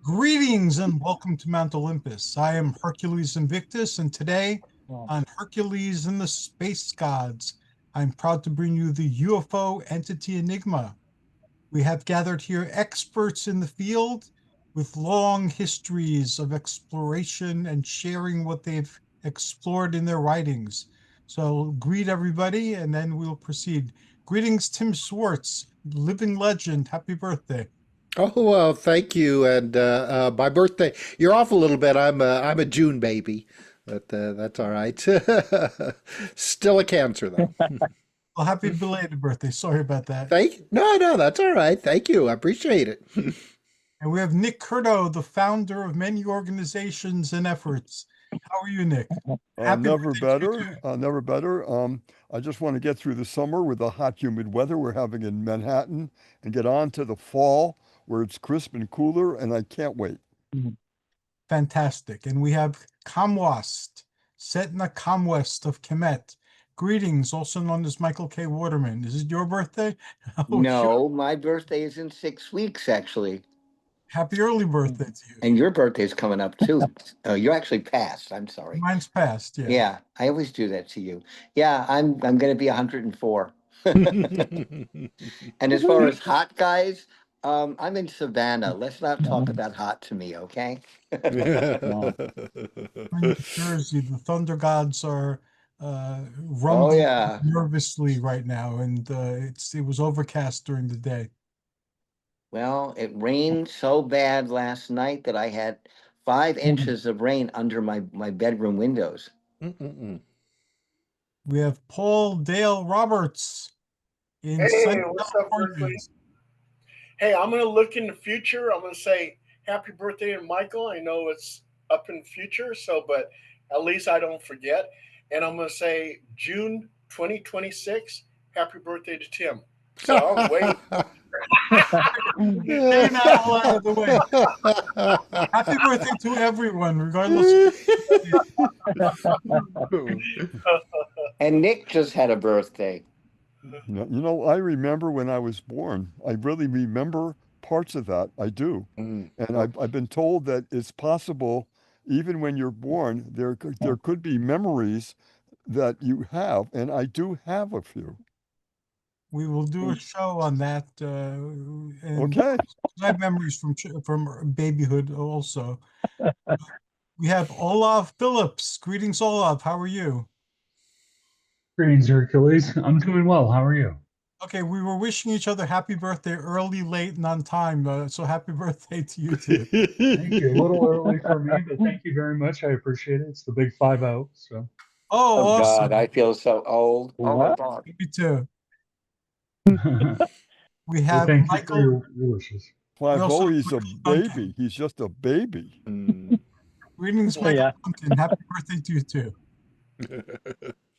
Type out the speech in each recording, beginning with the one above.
Greetings and welcome to Mount Olympus. I am Hercules Invictus, and today on Hercules and the Space Gods, I'm proud to bring you the UFO entity Enigma. We have gathered here experts in the field with long histories of exploration and sharing what they've explored in their writings. So greet everybody, and then we'll proceed. Greetings, Tim Swartz, living legend. Happy birthday. Oh, well, thank you. And my birthday, you're off a little bit. I'm a June baby, but that's all right. Still a Cancer though. Well, happy belated birthday. Sorry about that. No, that's all right. Thank you. I appreciate it. And we have Nick Curto, the founder of many organizations and efforts. How are you, Nick? Happy Never birthday to you too. better. Never better. I just want to get through the summer with the hot, humid weather we're having in Manhattan and get on to the fall where it's crisp and cooler, and I can't wait. Fantastic. And we have Kamwast, Setna Kamwest of Khemet. Greetings, also known as Michael K. Waterman. Is it your birthday? Oh, No, sure. my birthday is in 6 weeks, actually. Happy early birthday to you. And your birthday's coming up too. Oh, you're actually passed. I'm sorry. Mine's passed, yeah. Yeah, I always do that to you. Yeah, I'm going to be 104. And as far as hot guys, I'm in Savannah. Let's not talk about hot to me, okay? I'm in New Jersey. The Thunder Gods are rumbling yeah. nervously right now, and it was overcast during the day. Well, it rained so bad last night that I had 5 inches of rain under my bedroom windows. We have Paul Dale Roberts in Hey, what's up, Hercules? Hey, I'm going to look in the future. I'm going to say happy birthday to Michael. I know it's up in the future, but at least I don't forget. And I'm going to say June 2026, happy birthday to Tim. So I'm waiting. Stay now out of the way. Happy birthday to everyone, regardless. And Nick just had a birthday. I remember when I was born. I really remember parts of that. I do. And I've been told that it's possible, even when you're born, there could be memories that you have, and I do have a few. We will do a show on that. Okay. I have memories from babyhood also. We have Olav Phillips. Greetings, Olav. How are you? Greetings, Hercules. I'm doing well. How are you? Okay, we were wishing each other happy birthday early, late, and on time. So happy birthday to you too. Thank you. A little early for me, but thank you very much. I appreciate it. It's the big 5-0. So. Oh, awesome. God, I feel so old. Oh my God. Me too. We have thank Michael. you for your wishes. Clive, he's a baby. He's just a baby. Greetings, Michael Dunkin. Happy birthday to you too.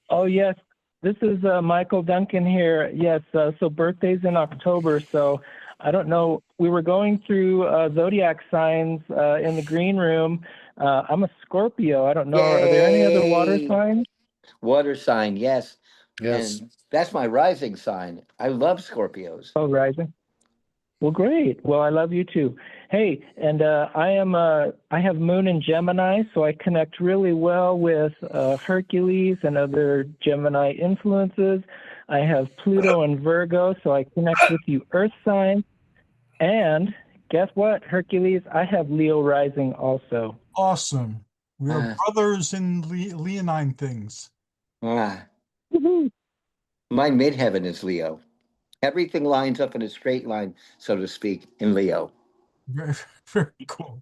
Oh, yes. This is Michael Duncan here. Yes, so birthday's in October, so I don't know. We were going through zodiac signs in the green room. I'm a Scorpio. I don't know. Yay. Are there any other water signs? Water sign, yes. Yes. And that's my rising sign. I love Scorpios. Oh, rising. Well, great. Well, I love you too. Hey, and I have Moon in Gemini, so I connect really well with Hercules and other Gemini influences. I have Pluto and Virgo, so I connect with you Earth signs. And guess what, Hercules? I have Leo rising also. Awesome. We are brothers in Leonine things. My midheaven is Leo. Everything lines up in a straight line, so to speak, in Leo. Very, very cool.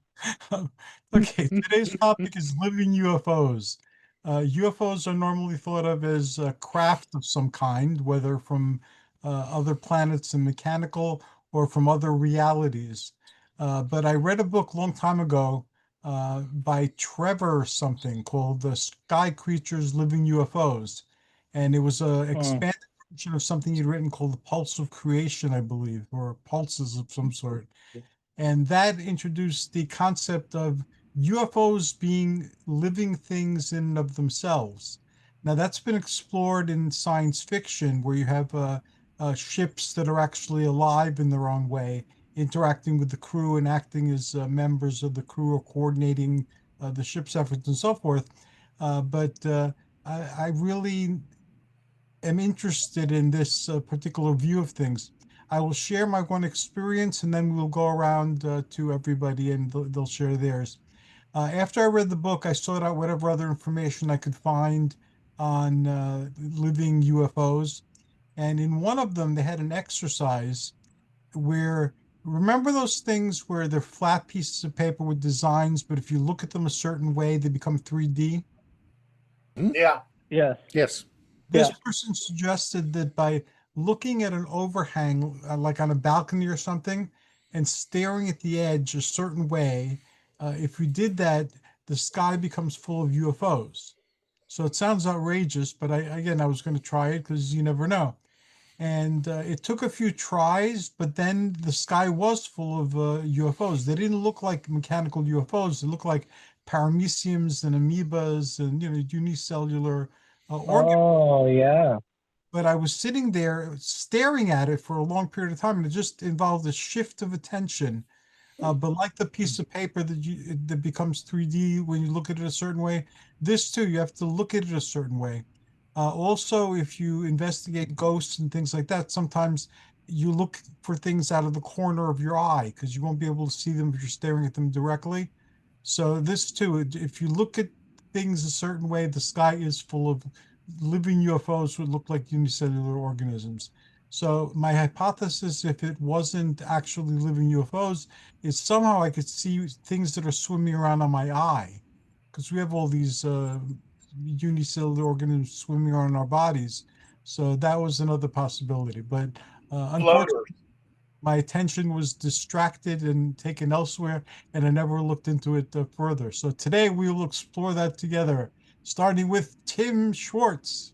Okay, today's topic is living UFOs. UFOs are normally thought of as a craft of some kind, whether from other planets and mechanical or from other realities. But I read a book a long time ago by Trevor something called The Sky Creatures Living UFOs. And it was an expanded version of something he'd written called The Pulse of Creation, I believe, or pulses of some sort. And that introduced the concept of UFOs being living things in and of themselves. Now, that's been explored in science fiction, where you have ships that are actually alive in their own way, interacting with the crew and acting as members of the crew or coordinating the ship's efforts and so forth. But I really am interested in this particular view of things. I will share my one experience and then we'll go around to everybody and they'll share theirs. After I read the book, I sought out whatever other information I could find on living UFOs. And in one of them, they had an exercise where, remember those things where they're flat pieces of paper with designs, but if you look at them a certain way, they become 3D? Yeah. Yes. Yes. This Yeah. person suggested that by looking at an overhang, like on a balcony or something, and staring at the edge a certain way, if we did that, the sky becomes full of UFOs. So it sounds outrageous, but I was going to try it because you never know. And it took a few tries, but then the sky was full of UFOs. They didn't look like mechanical UFOs. They looked like parameciums and amoebas and unicellular organisms. Oh, yeah. But I was sitting there staring at it for a long period of time, and it just involved a shift of attention. But like the piece of paper that becomes 3D when you look at it a certain way, this too, you have to look at it a certain way. Also, if you investigate ghosts and things like that, sometimes you look for things out of the corner of your eye because you won't be able to see them if you're staring at them directly. So this too, if you look at things a certain way, the sky is full of living UFOs would look like unicellular organisms. So my hypothesis, if it wasn't actually living UFOs, is somehow I could see things that are swimming around on my eye, because we have all these unicellular organisms swimming around in our bodies. So that was another possibility. But unfortunately, Floaters. my attention was distracted and taken elsewhere, and I never looked into it further. So today we will explore that together, starting with Tim Swartz.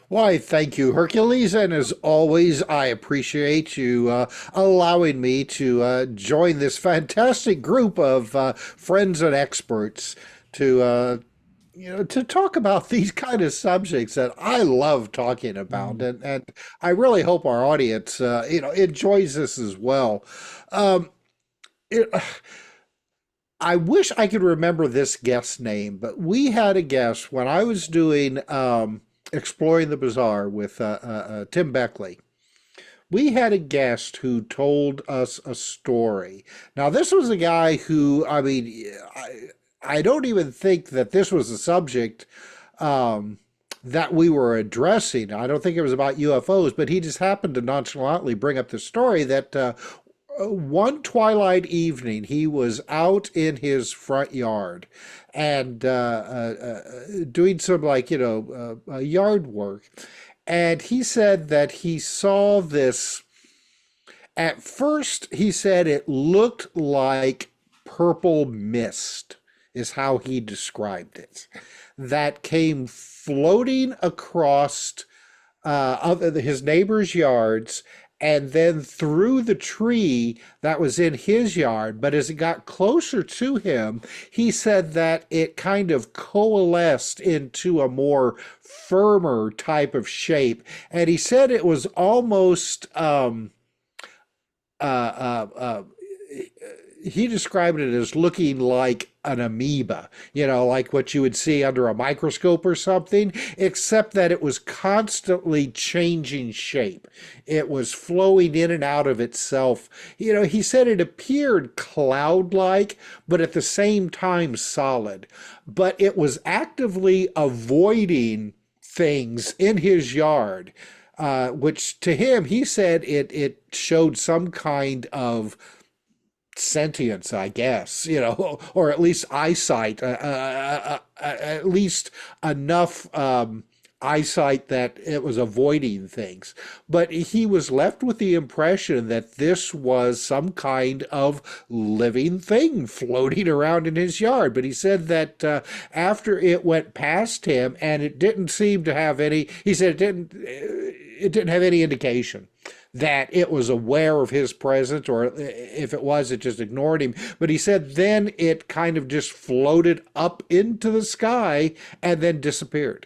Why, thank you, Hercules. And as always, I appreciate you allowing me to join this fantastic group of friends and experts to to talk about these kind of subjects that I love talking about, and I really hope our audience enjoys this as well. It, I wish I could remember this guest's name, but we had a guest when I was doing Exploring the Bizarre with Tim Beckley. We had a guest who told us a story. Now, this was a guy who, I mean, I don't even think that this was a subject that we were addressing. I don't think it was about UFOs, but he just happened to nonchalantly bring up the story that one twilight evening he was out in his front yard and doing some yard work. And he said that he saw this. At first, he said it looked like purple mist, is how he described it, that came floating across his neighbors' yards and then through the tree that was in his yard. But as it got closer to him, he said that it kind of coalesced into a more firmer type of shape. And he said it was almost he described it as looking like an amoeba, like what you would see under a microscope or something, except that it was constantly changing shape. It was flowing in and out of itself. He said it appeared cloud-like, but at the same time solid. But it was actively avoiding things in his yard, which to him, he said it showed some kind of sentience, I guess, or at least eyesight, at least enough eyesight that it was avoiding things. But he was left with the impression that this was some kind of living thing floating around in his yard. But he said that after it went past him, and it didn't seem to have any, he said it didn't have any indication that it was aware of his presence, or if it was, it just ignored him. But he said then it kind of just floated up into the sky and then disappeared.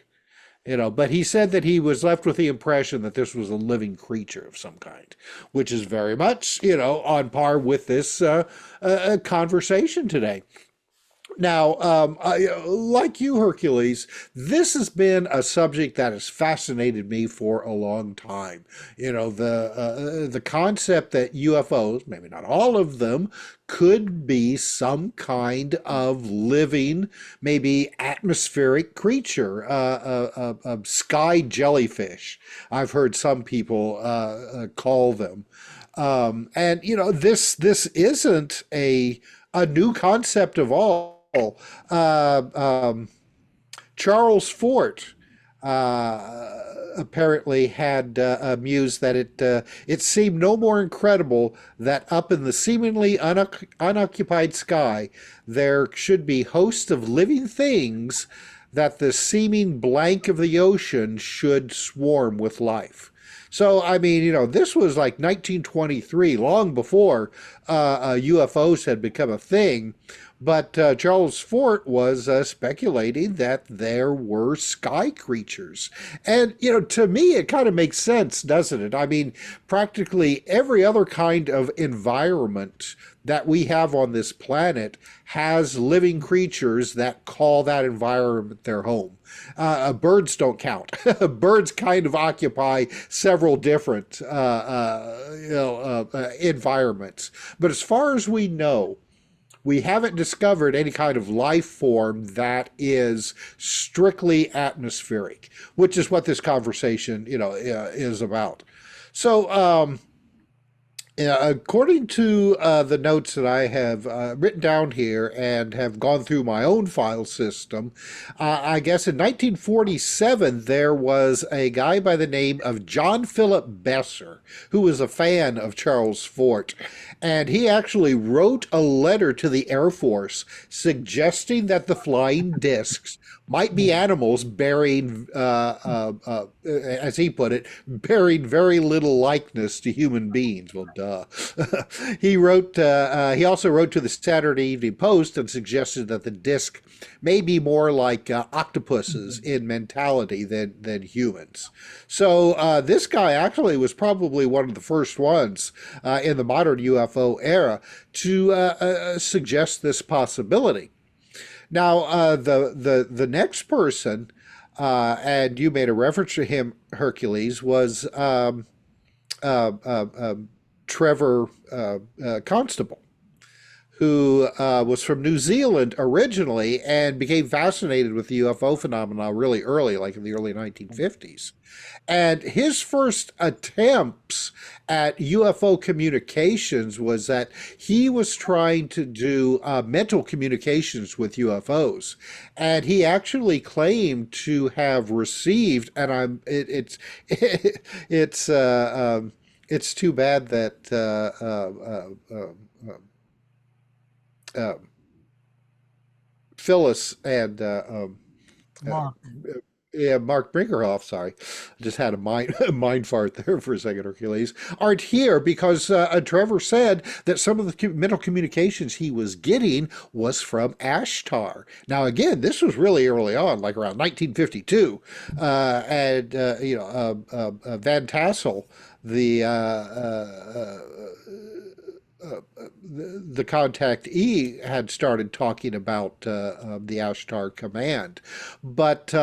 But he said that he was left with the impression that this was a living creature of some kind, which is very much, on par with this conversation today. Now, like you, Hercules, this has been a subject that has fascinated me for a long time. The concept that UFOs, maybe not all of them, could be some kind of living, maybe atmospheric creature, a sky jellyfish. I've heard some people call them. And this isn't a new concept of all. Uh, um, Charles Fort apparently had mused that it seemed no more incredible that up in the seemingly unoccupied sky there should be hosts of living things, that the seeming blank of the ocean should swarm with life. So, I mean, this was like 1923, long before UFOs had become a thing. But Charles Fort was speculating that there were sky creatures. And, to me, it kind of makes sense, doesn't it? I mean, practically every other kind of environment that we have on this planet has living creatures that call that environment their home. Birds don't count. Birds kind of occupy several different environments. But as far as we know, we haven't discovered any kind of life form that is strictly atmospheric, which is what this conversation, is about. So, according to the notes that I have written down here and have gone through my own file system, I guess in 1947 there was a guy by the name of John Philip Besser who was a fan of Charles Fort. And he actually wrote a letter to the Air Force suggesting that the flying discs might be animals bearing, as he put it, bearing very little likeness to human beings. Well, duh. He wrote. He also wrote to the Saturday Evening Post and suggested that the disc may be more like octopuses in mentality than humans. So this guy actually was probably one of the first ones in the modern UFO era to suggest this possibility. Now, the next person, and you made a reference to him, Hercules, was Trevor Constable, who was from New Zealand originally and became fascinated with the UFO phenomena really early, like in the early 1950s. And his first attempts at UFO communications was that he was trying to do mental communications with UFOs, and he actually claimed to have received. And it's too bad that Phyllis and Mark. Mark Brinkerhoff, sorry, just had a mind fart there for a second, Hercules, aren't here because Trevor said that some of the mental communications he was getting was from Ashtar. Now, again, this was really early on, like around 1952, and Van Tassel, the contactee, had started talking about the Ashtar command, but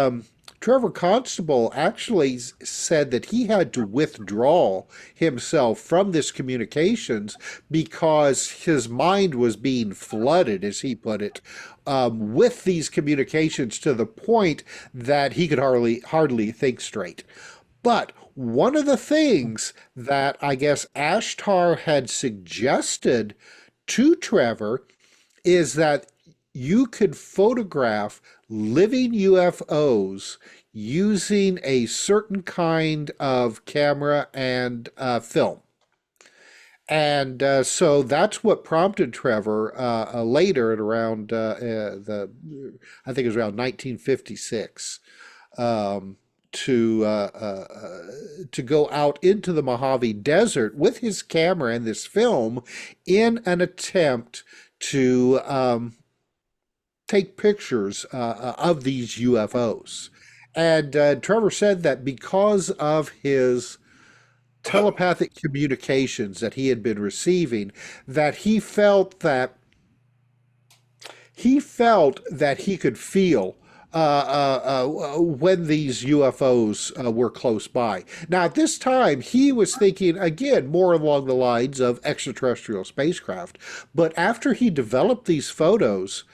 Trevor Constable actually said that he had to withdraw himself from this communications because his mind was being flooded, as he put it, with these communications to the point that he could hardly think straight. But one of the things that I guess Ashtar had suggested to Trevor is that you could photograph living UFOs using a certain kind of camera and film. And so that's what prompted Trevor later at around I think it was around 1956, to go out into the Mojave Desert with his camera and this film in an attempt to take pictures of these UFOs. And Trevor said that because of his telepathic communications that he had been receiving, that he felt that he could feel when these UFOs were close by. Now, at this time, he was thinking, again, more along the lines of extraterrestrial spacecraft. But after he developed these photos,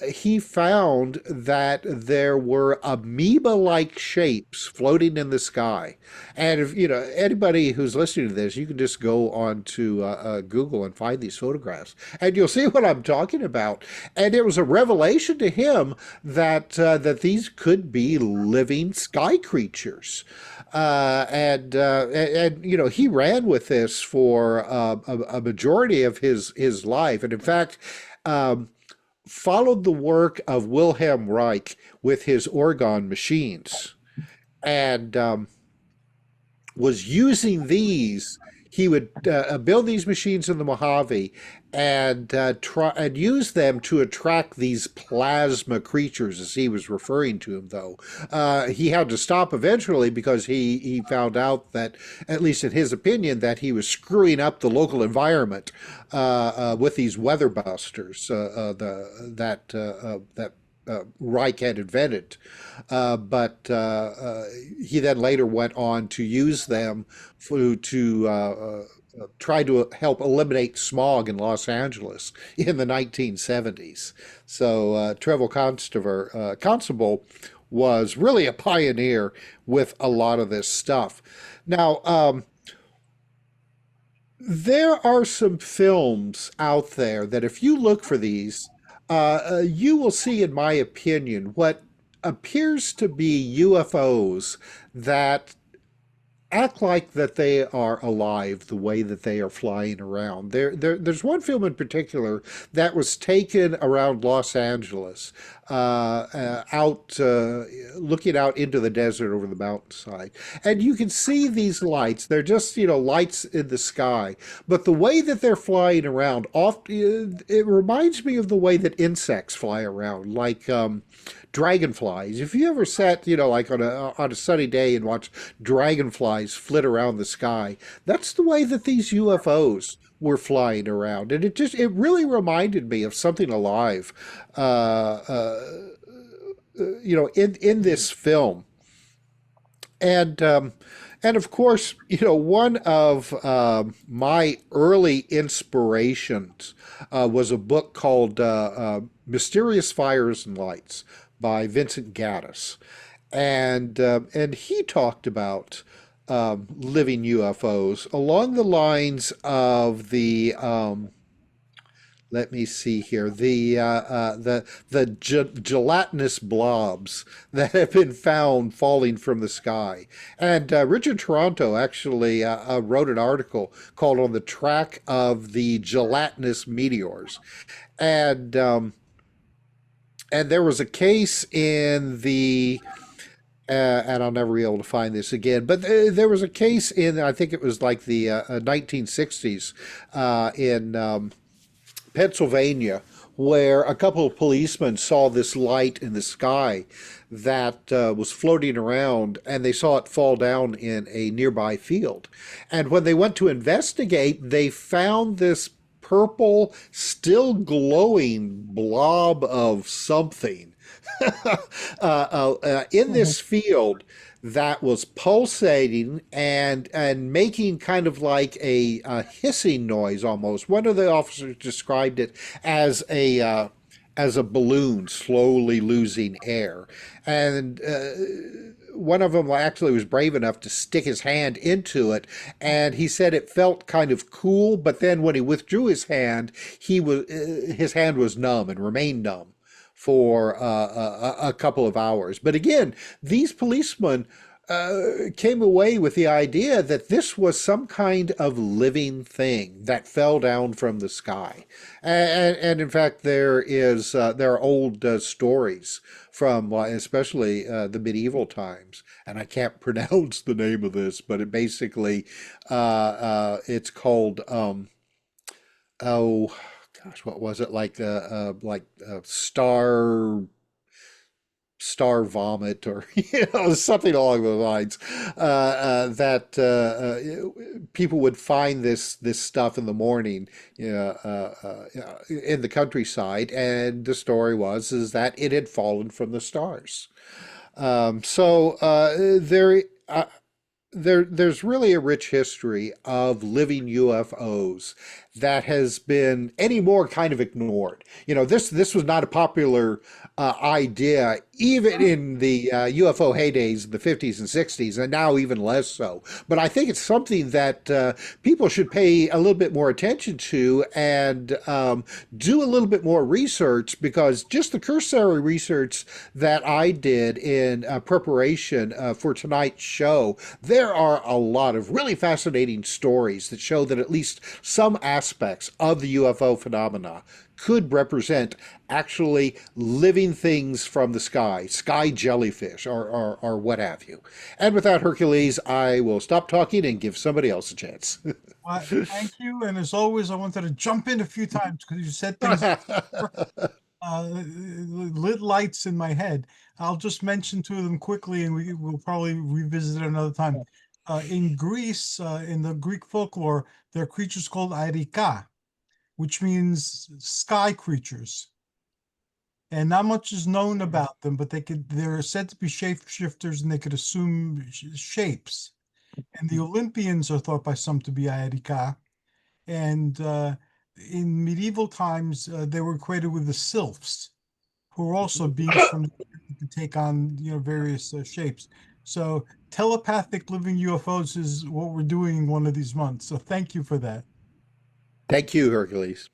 he found that there were amoeba-like shapes floating in the sky. And if you know anybody who's listening to this, you can just go on to Google and find these photographs, and you'll see what I'm talking about. And it was a revelation to him that these could be living sky creatures. And you know, he ran with this for a majority of his life, and in fact. Followed the work of Wilhelm Reich with his orgone machines, and was using these. He would build these machines in the Mojave and try and use them to attract these plasma creatures, as he was referring to them. Though he had to stop eventually because he found out that, at least in his opinion, that he was screwing up the local environment with these weather busters that Reich had invented. But he then later went on to use them to try to help eliminate smog in Los Angeles in the 1970s. So Constable was really a pioneer with a lot of this stuff. Now, there are some films out there that if you look for these, you will see, in my opinion, what appears to be UFOs that act like that they are alive the way that they are flying around. There's one film in particular that was taken around Los Angeles, out looking out into the desert over the mountainside, and you can see these lights. They're just lights in the sky, but the way that they're flying around, often it reminds me of the way that insects fly around, like dragonflies. If you ever sat, like on a sunny day and watch dragonflies flit around the sky, that's the way that these UFOs were flying around, and it really reminded me of something alive, in this film. And of course, one of my early inspirations was a book called Mysterious Fires and Lights by Vincent Gaddis. And he talked about living UFOs along the lines of the let me see here. The gelatinous blobs that have been found falling from the sky. And Richard Toronto actually wrote an article called "On the Track of the Gelatinous Meteors," and there was a case in the and I'll never be able to find this again. But there was a case in, I think it was like the 1960s, in Pennsylvania, where a couple of policemen saw this light in the sky that was floating around, and they saw it fall down in a nearby field. And when they went to investigate, they found this purple, still glowing blob of something in this field that was pulsating and making kind of like a hissing noise almost. One of the officers described it as a balloon slowly losing air, and one of them actually was brave enough to stick his hand into it, and he said it felt kind of cool, but then when he withdrew his hand, his hand was numb and remained numb for a couple of hours. But again, these policemen came away with the idea that this was some kind of living thing that fell down from the sky. And in fact, there are old stories from especially the medieval times, and I can't pronounce the name of this, but it basically it's called oh gosh, what was it, like star star vomit or something along those lines, that people would find this stuff in the morning, in the countryside, and the story was is that it had fallen from the stars. So there's really a rich history of living UFOs that has been any more kind of ignored. This was not a popular idea even in the UFO heydays in the 50s and 60s, and now even less so. But I think it's something that people should pay a little bit more attention to and do a little bit more research, because just the cursory research that I did in preparation for tonight's show, there are a lot of really fascinating stories that show that at least some aspects of the UFO phenomena could represent actually living things from the sky jellyfish, or what have you. And with that, Hercules, I will stop talking and give somebody else a chance. Well, thank you. And as always, I wanted to jump in a few times because you said things lit lights in my head. I'll just mention two of them quickly, and we'll probably revisit it another time. In Greece, in the Greek folklore, there are creatures called Airika, which means sky creatures. And not much is known about them, but they're said to be shapeshifters, and they could assume shapes. And the Olympians are thought by some to be Airika. And in medieval times, they were equated with the sylphs, who are also beings from the earth that take on various shapes. So telepathic living UFOs is what we're doing one of these months. So thank you for that. Thank you, Hercules.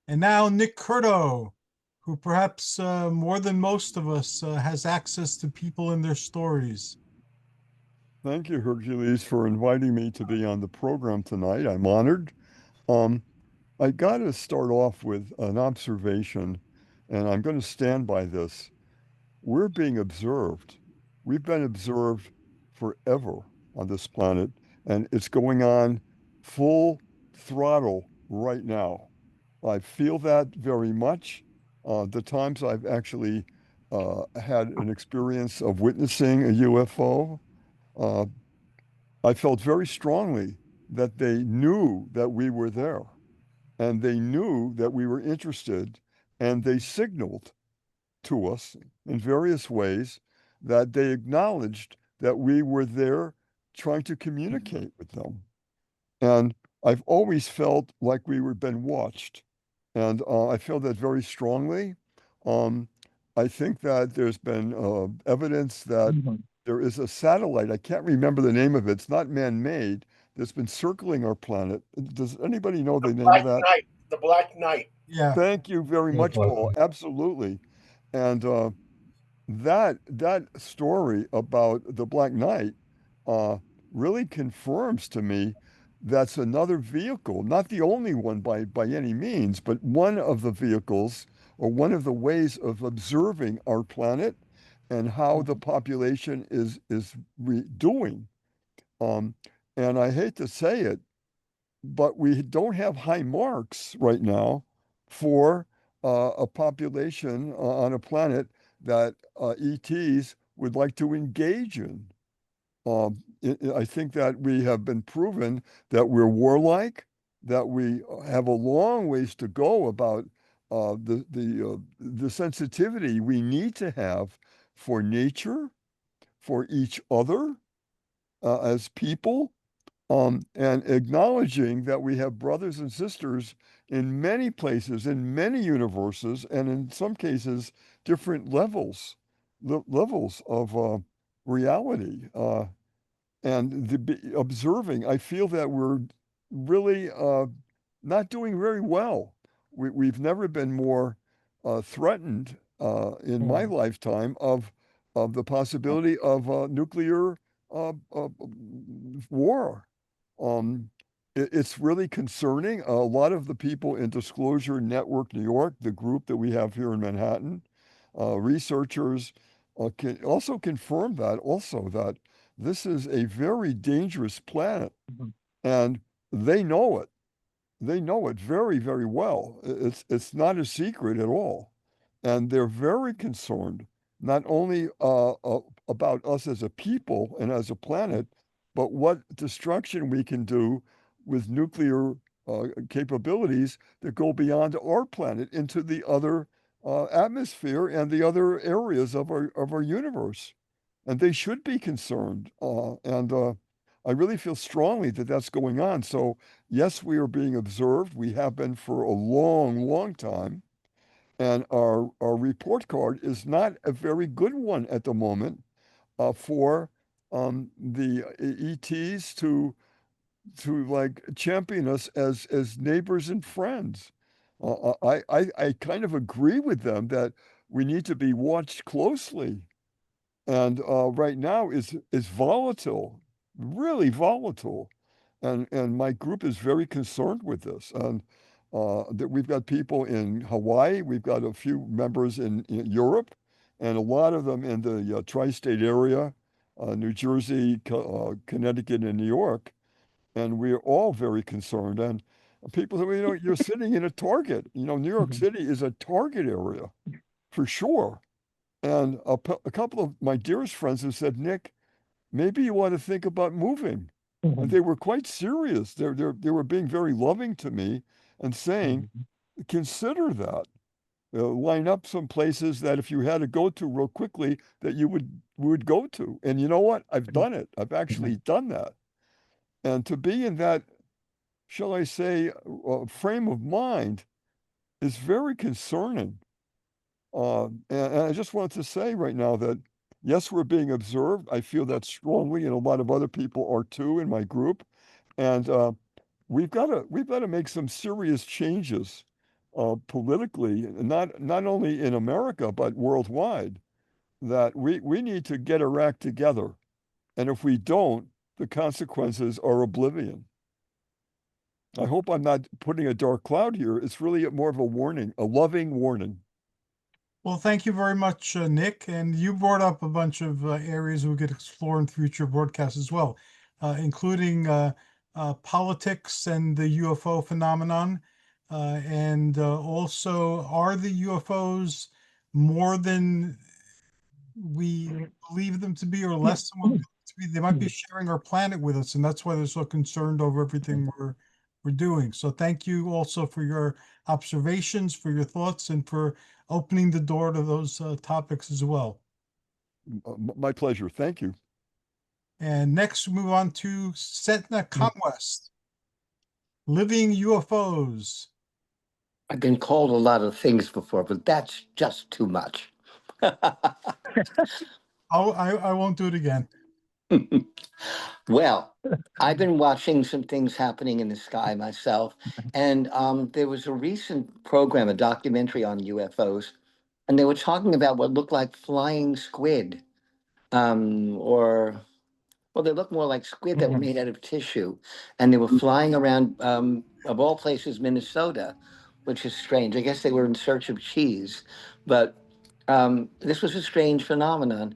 And now Nick Curto, who perhaps more than most of us has access to people and their stories. Thank you, Hercules, for inviting me to be on the program tonight. I'm honored. I got to start off with an observation, and I'm going to stand by this. We're being observed. We've been observed forever on this planet, and it's going on full throttle right now. I feel that very much. The times I've actually had an experience of witnessing a UFO, uh, I felt very strongly that they knew that we were there, and they knew that we were interested, and they signaled to us in various ways that they acknowledged that we were there trying to communicate with them. And I've always felt like we were being watched. And I feel that very strongly. I think that there's been evidence that there is a satellite. I can't remember the name of it. It's not man-made. That's been circling our planet. Does anybody know the name of that? Knight, the Black Knight. Yeah. Thank you very much, Paul. Absolutely. And that story about the Black Knight really confirms to me that's another vehicle, not the only one by any means, but one of the vehicles or one of the ways of observing our planet and how the population is doing. And I hate to say it, but we don't have high marks right now for a population on a planet that ETs would like to engage in. I think that we have been proven that we're warlike, that we have a long ways to go about the sensitivity we need to have for nature, for each other as people, and acknowledging that we have brothers and sisters in many places, in many universes, and in some cases, different levels of reality. And observing, I feel that we're really not doing very well. We've never been more threatened in my lifetime of the possibility of nuclear war. It's really concerning. A lot of the people in Disclosure Network New York, the group that we have here in Manhattan, researchers can also confirm that this is a very dangerous planet, and they know it. They know it very, very well. It's not a secret at all, and they're very concerned not only about us as a people and as a planet, but what destruction we can do with nuclear capabilities that go beyond our planet into the other atmosphere and the other areas of our universe. And they should be concerned. I really feel strongly that that's going on. So yes, we are being observed. We have been for a long, long time. And our report card is not a very good one at the moment for the ETs to like champion us as neighbors and friends. I kind of agree with them that we need to be watched closely. And right now is volatile, really volatile. And my group is very concerned with this. And that we've got people in Hawaii, we've got a few members in Europe, and a lot of them in the tri-state area, New Jersey, Connecticut, and New York. And we're all very concerned. And people say, well, you're sitting in a target. New York City is a target area for sure. And a couple of my dearest friends have said, Nick, maybe you want to think about moving. And they were quite serious. They were being very loving to me and saying, consider that. Line up some places that if you had to go to real quickly, that you would go to. And you know what? I've done it. I've actually done that. And to be in that, shall I say, frame of mind is very concerning. And I just wanted to say right now that yes, we're being observed. I feel that strongly, and a lot of other people are too in my group. And we've got to make some serious changes politically, not only in America but worldwide. That we need to get our act together, and if we don't, the consequences are oblivion. I hope I'm not putting a dark cloud here. It's really more of a warning, a loving warning. Well, thank you very much, Nick. And you brought up a bunch of areas we could explore in future broadcasts as well, including politics and the UFO phenomenon. And also, are the UFOs more than we believe them to be or less than we believe them to be? They might be sharing our planet with us, and that's why they're so concerned over everything we're doing. So thank you also for your observations, for your thoughts, and for opening the door to those topics as well. My pleasure. Thank you. And next, we move on to Setna Comwest, living UFOs. I've been called a lot of things before, but that's just too much. I won't do it again. Well, I've been watching some things happening in the sky myself, and there was a recent program, a documentary on UFOs, and they were talking about what looked like flying squid, or well, they looked more like squid that were made out of tissue, and they were flying around, of all places, Minnesota, which is strange. I guess they were in search of cheese, but this was a strange phenomenon.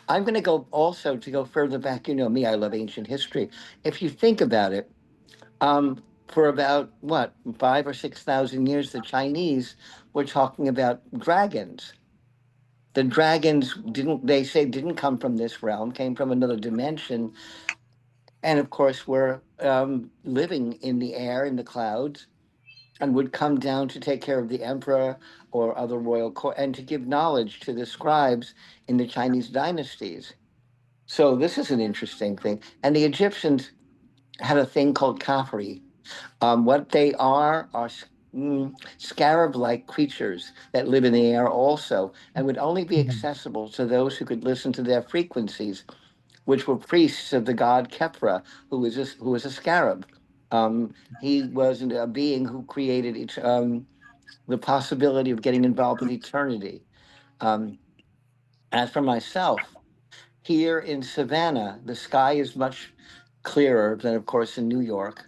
I'm going to go also to go further back. You know me, I love ancient history. If you think about it, for about what, 5 or 6 thousand years, the Chinese were talking about dragons. The dragons they say, didn't come from this realm, came from another dimension. And of course, were living in the air, in the clouds, and would come down to take care of the emperor or other royal court and to give knowledge to the scribes in the Chinese dynasties. So this is an interesting thing. And the Egyptians had a thing called kafri. What they are scarab-like creatures that live in the air also, and would only be accessible to those who could listen to their frequencies, which were priests of the god Kepra, who was a scarab. He was a being who created the possibility of getting involved with eternity. Um, as for myself, here in Savannah, the sky is much clearer than, of course, in New York.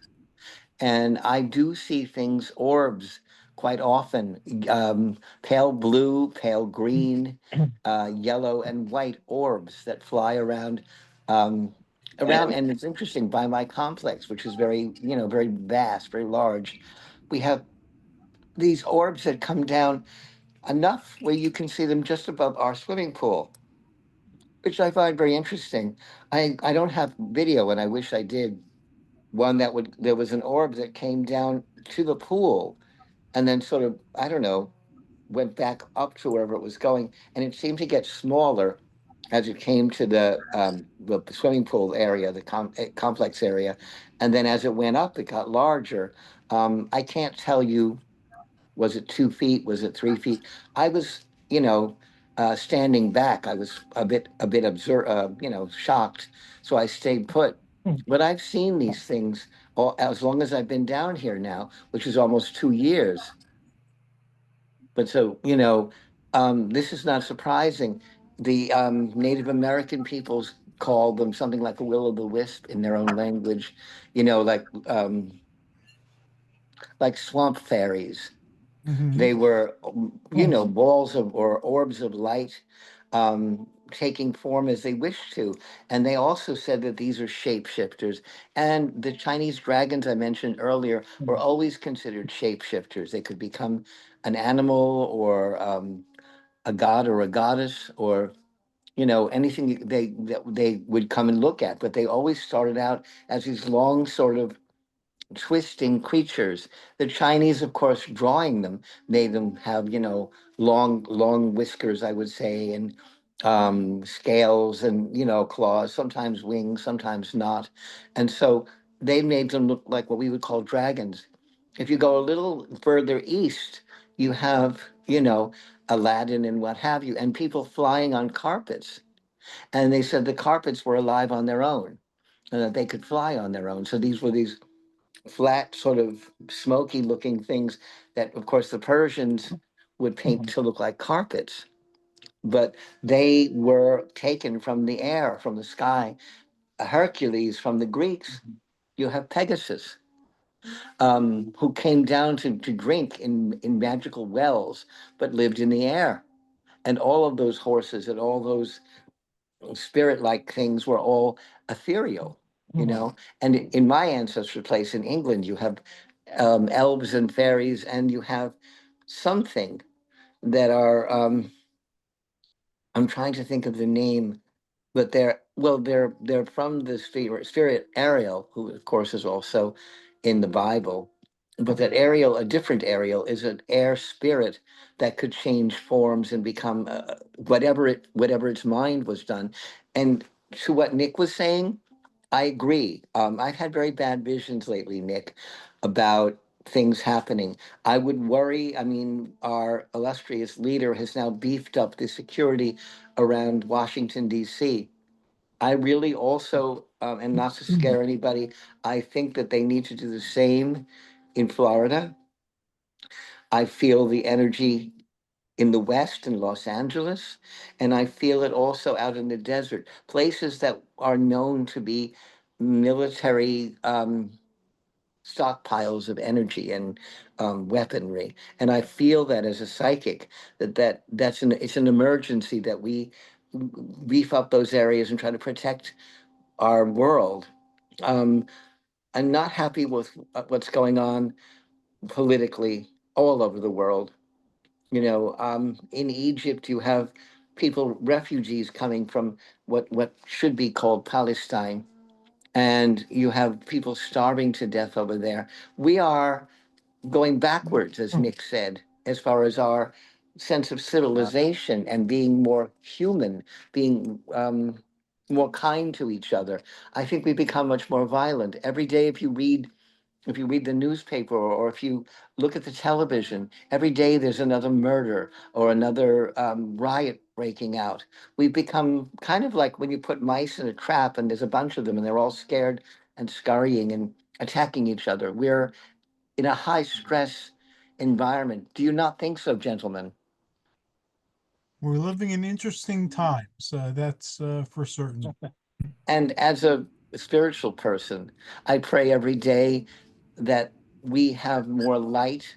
And I do see things, orbs, quite often, pale blue, pale green, yellow, and white orbs that fly around. And it's interesting, by my complex, which is very, very vast, very large. We have these orbs that come down enough where you can see them just above our swimming pool, which I find very interesting. I don't have video, and I wish I did. One that would there was an orb that came down to the pool and then sort of, I don't know, went back up to wherever it was going, and it seemed to get smaller as it came to the swimming pool area, the complex area, and then as it went up, it got larger. I can't tell you, was it 2 feet? Was it 3 feet? I was, standing back. I was a bit shocked. So I stayed put. But I've seen these things as long as I've been down here now, which is almost 2 years. But so, this is not surprising. The Native American peoples call them something like a will-o'-the-wisp in their own language, you know, like swamp fairies. Hmm. They were, balls of or orbs of light, taking form as they wished to. And they also said that these are shapeshifters. And the Chinese dragons I mentioned earlier were always considered shapeshifters. They could become an animal or a god or a goddess or anything they would come and look at. But they always started out as these long sort of twisting creatures. The Chinese, of course, drawing them, made them have, long, long whiskers, I would say, and scales and, claws, sometimes wings, sometimes not. And so they made them look like what we would call dragons. If you go a little further east, you have, Aladdin and what have you, and people flying on carpets. And they said the carpets were alive on their own and that they could fly on their own. So these were these flat, sort of smoky looking things that, of course, the Persians would paint to look like carpets. But they were taken from the air, from the sky. Hercules from the Greeks. You have Pegasus, who came down to drink in magical wells, but lived in the air. And all of those horses and all those spirit like things were all ethereal, And in my ancestral place in England, you have elves and fairies, and you have something that are, I'm trying to think of the name, but they're from the spirit Ariel, who of course is also in the Bible. But that Ariel, a different Ariel, is an air spirit that could change forms and become whatever its mind was done. And to what Nick was saying, I agree. I've had very bad visions lately, Nick, about things happening. I would worry. I mean, our illustrious leader has now beefed up the security around Washington, D.C. I really also, and not to scare anybody, I think that they need to do the same in Florida. I feel the energy in the West, in Los Angeles, and I feel it also out in the desert, places that are known to be military stockpiles of energy and weaponry. And I feel that as a psychic, it's an emergency that we beef up those areas and try to protect our world. Um, I'm not happy with what's going on politically all over the world. In Egypt, you have people, refugees coming from what should be called Palestine, and you have people starving to death over there. We are going backwards, as Nick said, as far as our sense of civilization and being more human, being more kind to each other. I think we become much more violent every day. If you read the newspaper or if you look at the television, every day there's another murder or another riot breaking out. We've become kind of like when you put mice in a trap and there's a bunch of them and they're all scared and scurrying and attacking each other. We're in a high stress environment. Do you not think so, gentlemen? We're living in interesting times. That's for certain. And as a spiritual person, I pray every day that we have more light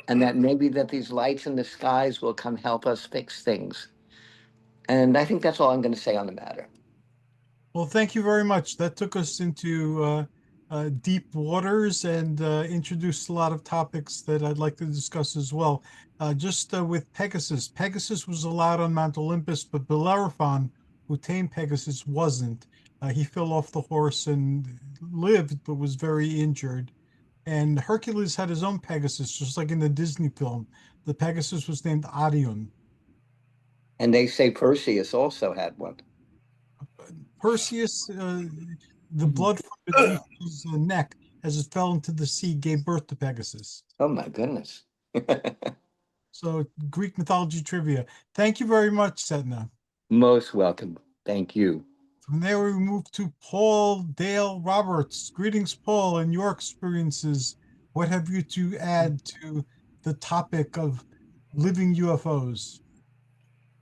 and that maybe that these lights in the skies will come help us fix things. And I think that's all I'm going to say on the matter. Well, thank you very much. That took us into deep waters and introduced a lot of topics that I'd like to discuss as well. Just with Pegasus. Pegasus was allowed on Mount Olympus, but Bellerophon, who tamed Pegasus, wasn't. He fell off the horse and lived, but was very injured. And Hercules had his own Pegasus, just like in the Disney film. The Pegasus was named Arion. And they say Perseus also had one. Perseus, the blood from beneath his neck as it fell into the sea gave birth to Pegasus. Oh my goodness. So Greek mythology trivia. Thank you very much, Setna. Most welcome. Thank you. From there, we move to Paul Dale Roberts. Greetings, Paul, and your experiences. What have you to add to the topic of living UFOs?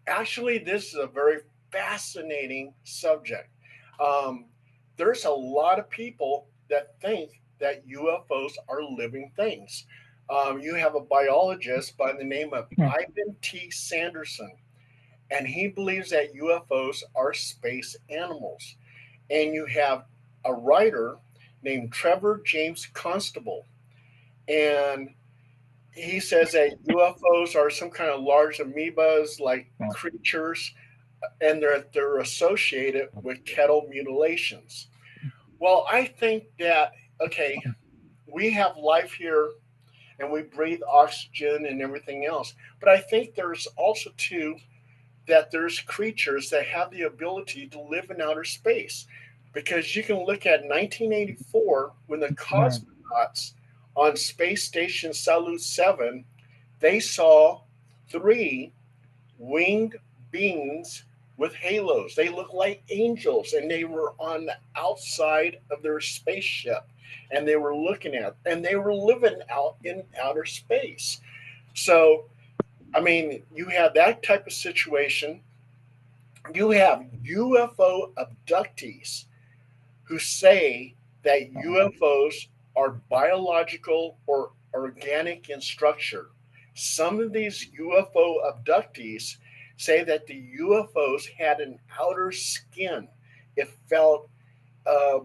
Actually, this is a very fascinating subject. Um, there's a lot of people that think that UFOs are living things. You have a biologist by the name of Ivan T. Sanderson, and he believes that UFOs are space animals. And you have a writer named Trevor James Constable, and he says that UFOs are some kind of large amoebas like creatures, and they're associated with cattle mutilations. Well, I think that okay, we have life here and we breathe oxygen and everything else, but I think there's also too that there's creatures that have the ability to live in outer space. Because you can look at 1984 when the cosmonauts on Space Station Salyut 7, they saw three winged beings with halos. They looked like angels and they were on the outside of their spaceship and they were looking at and they were living out in outer space. So I mean, you have that type of situation. You have UFO abductees who say that UFOs are biological or organic in structure. Some of these UFO abductees say that the UFOs had an outer skin. It felt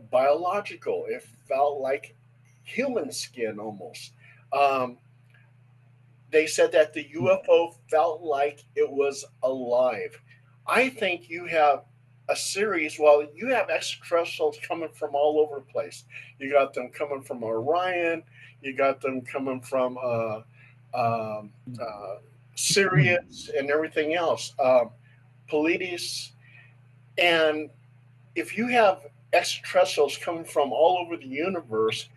biological, it felt like human skin almost. Um, they said that the UFO felt like it was alive. I think you have a series, well, you have extraterrestrials coming from all over the place. You got them coming from Orion, you got them coming from um, uh, Sirius and everything else, Pleiades. And if you have extraterrestrials coming from all over the universe,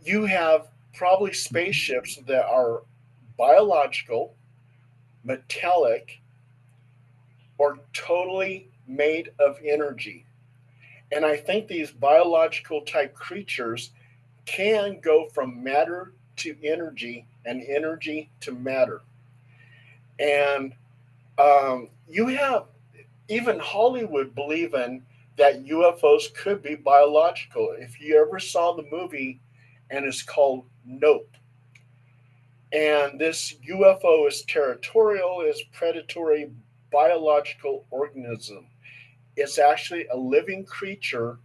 you have probably spaceships that are biological, metallic, or totally made of energy. And I think these biological type creatures can go from matter to energy and energy to matter. And you have even Hollywood believing that UFOs could be biological. If you ever saw the movie, and it's called Nope, and this UFO is territorial, is predatory biological organism. It's actually a living creature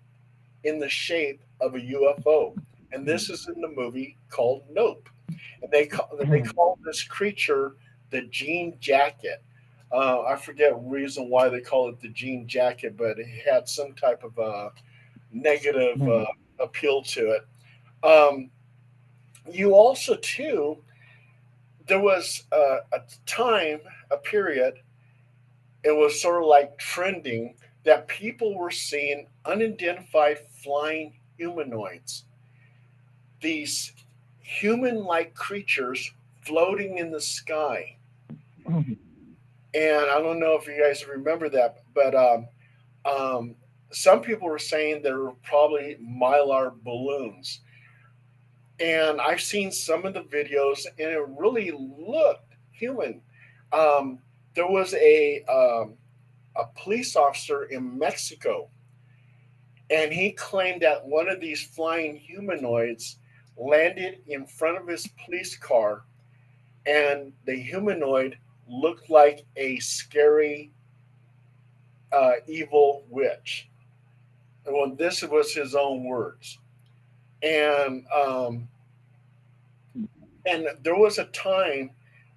in the shape of a UFO. And this is in the movie called Nope. And they call this creature the jean jacket. I forget reason why they call it the jean jacket, but it had some type of negative appeal to it. Um, you also too, there was a time, a period, it was sort of like trending that people were seeing unidentified flying humanoids, these human like creatures floating in the sky. And I don't know if you guys remember that, but um, some people were saying they were probably mylar balloons. And I've seen some of the videos, and it really looked human. Um, there was a police officer in Mexico, and he claimed that one of these flying humanoids landed in front of his police car, and the humanoid looked like a scary, evil witch. Well, this was his own words. and there was a time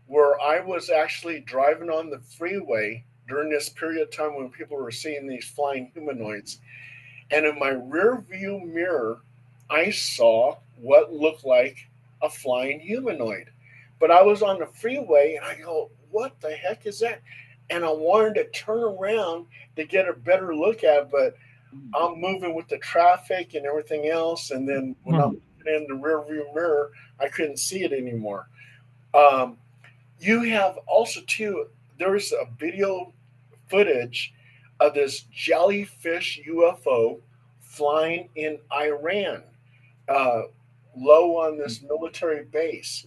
where I was actually driving on the freeway during this period of time when people were seeing these flying humanoids. And in my rear view mirror, I saw what looked like a flying humanoid. But I was on the freeway and I go, what the heck is that? And I wanted to turn around to get a better look at it, but I'm moving with the traffic and everything else. And then when I'm in the rear view mirror, I couldn't see it anymore. Um, you have also, too, there's a video footage of this jellyfish UFO flying in Iran, uh, low on this military base.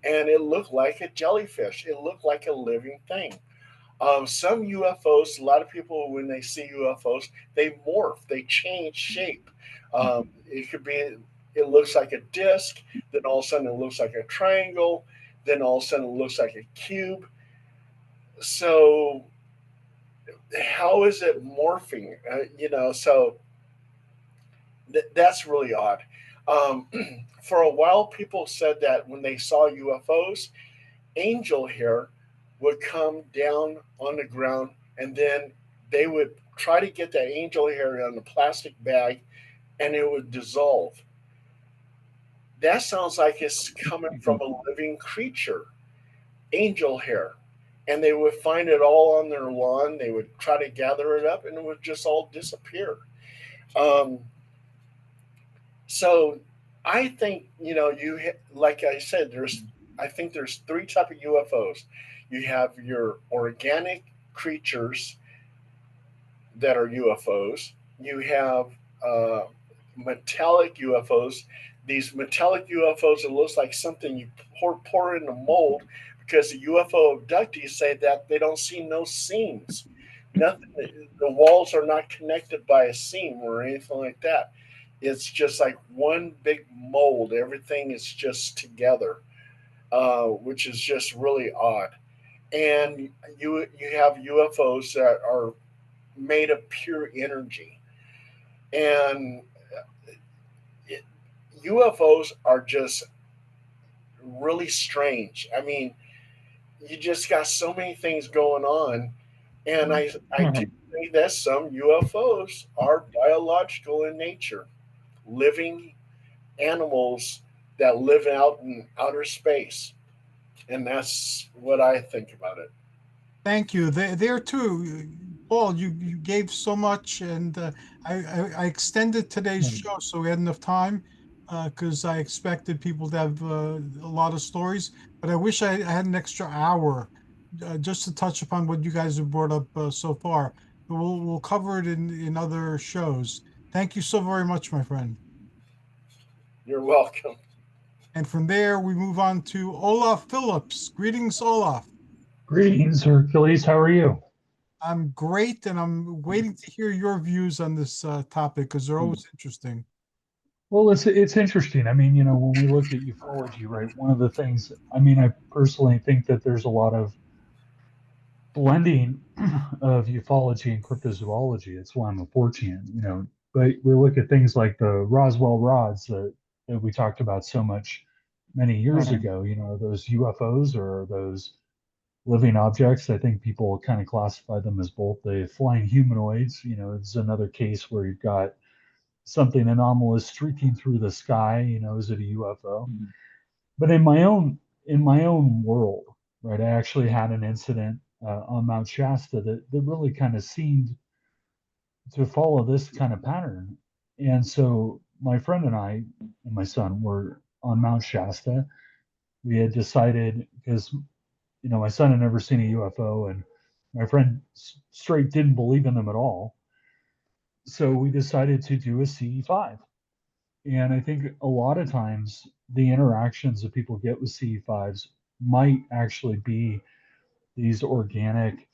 And it looked like a jellyfish. It looked like a living thing. Some UFOs, a lot of people, when they see UFOs, they morph, they change shape. It could be, it looks like a disc, then all of a sudden it looks like a triangle, then all of a sudden it looks like a cube. So, how is it morphing? So that's really odd. Um, for a while, people said that when they saw UFOs, angel hair would come down on the ground, and then they would try to get that angel hair on the plastic bag, and it would dissolve. That sounds like it's coming from a living creature, angel hair. And they would find it all on their lawn. They would try to gather it up, and it would just all disappear. Um, so I think like I said, I think there's three type of UFOs. You have your organic creatures that are UFOs. You have metallic UFOs. These metallic UFOs, it looks like something you pour in a mold, because the UFO abductees say that they don't see no seams. Nothing. The walls are not connected by a seam or anything like that. It's just like one big mold. Everything is just together, which is just really odd. And you have UFOs that are made of pure energy, and it, UFOs are just really strange. I mean, you just got so many things going on, and I do think that some UFOs are biological in nature, living animals that live out in outer space, and that's what I think about it. Thank you. There too, Paul. You gave so much, and I extended today's show so we had enough time because I expected people to have a lot of stories. But I wish I had an extra hour just to touch upon what you guys have brought up so far. But we'll cover it in other shows. Thank you so very much, my friend. You're welcome. And from there, we move on to Olaf Phillips. Greetings, Olaf. Greetings, Hercules. How are you? I'm great, and I'm waiting to hear your views on this topic because they're always interesting. Well, it's interesting. I mean, when we look at ufology, right? One of the things, I mean, I personally think that there's a lot of blending of ufology and cryptozoology. It's why I'm a Fortean. But we look at things like the Roswell rods that we talked about so much many years ago. Those UFOs or those living objects. I think people kind of classify them as both the flying humanoids. It's another case where you've got something anomalous streaking through the sky. Is it a UFO? But in my own world, right? I actually had an incident on Mount Shasta that really kind of seemed to follow this kind of pattern. And so my friend and I and my son were on Mount Shasta. We had decided, because my son had never seen a UFO, and my friend straight didn't believe in them at all. So we decided to do a CE5. And I think a lot of times the interactions that people get with CE5s might actually be these organic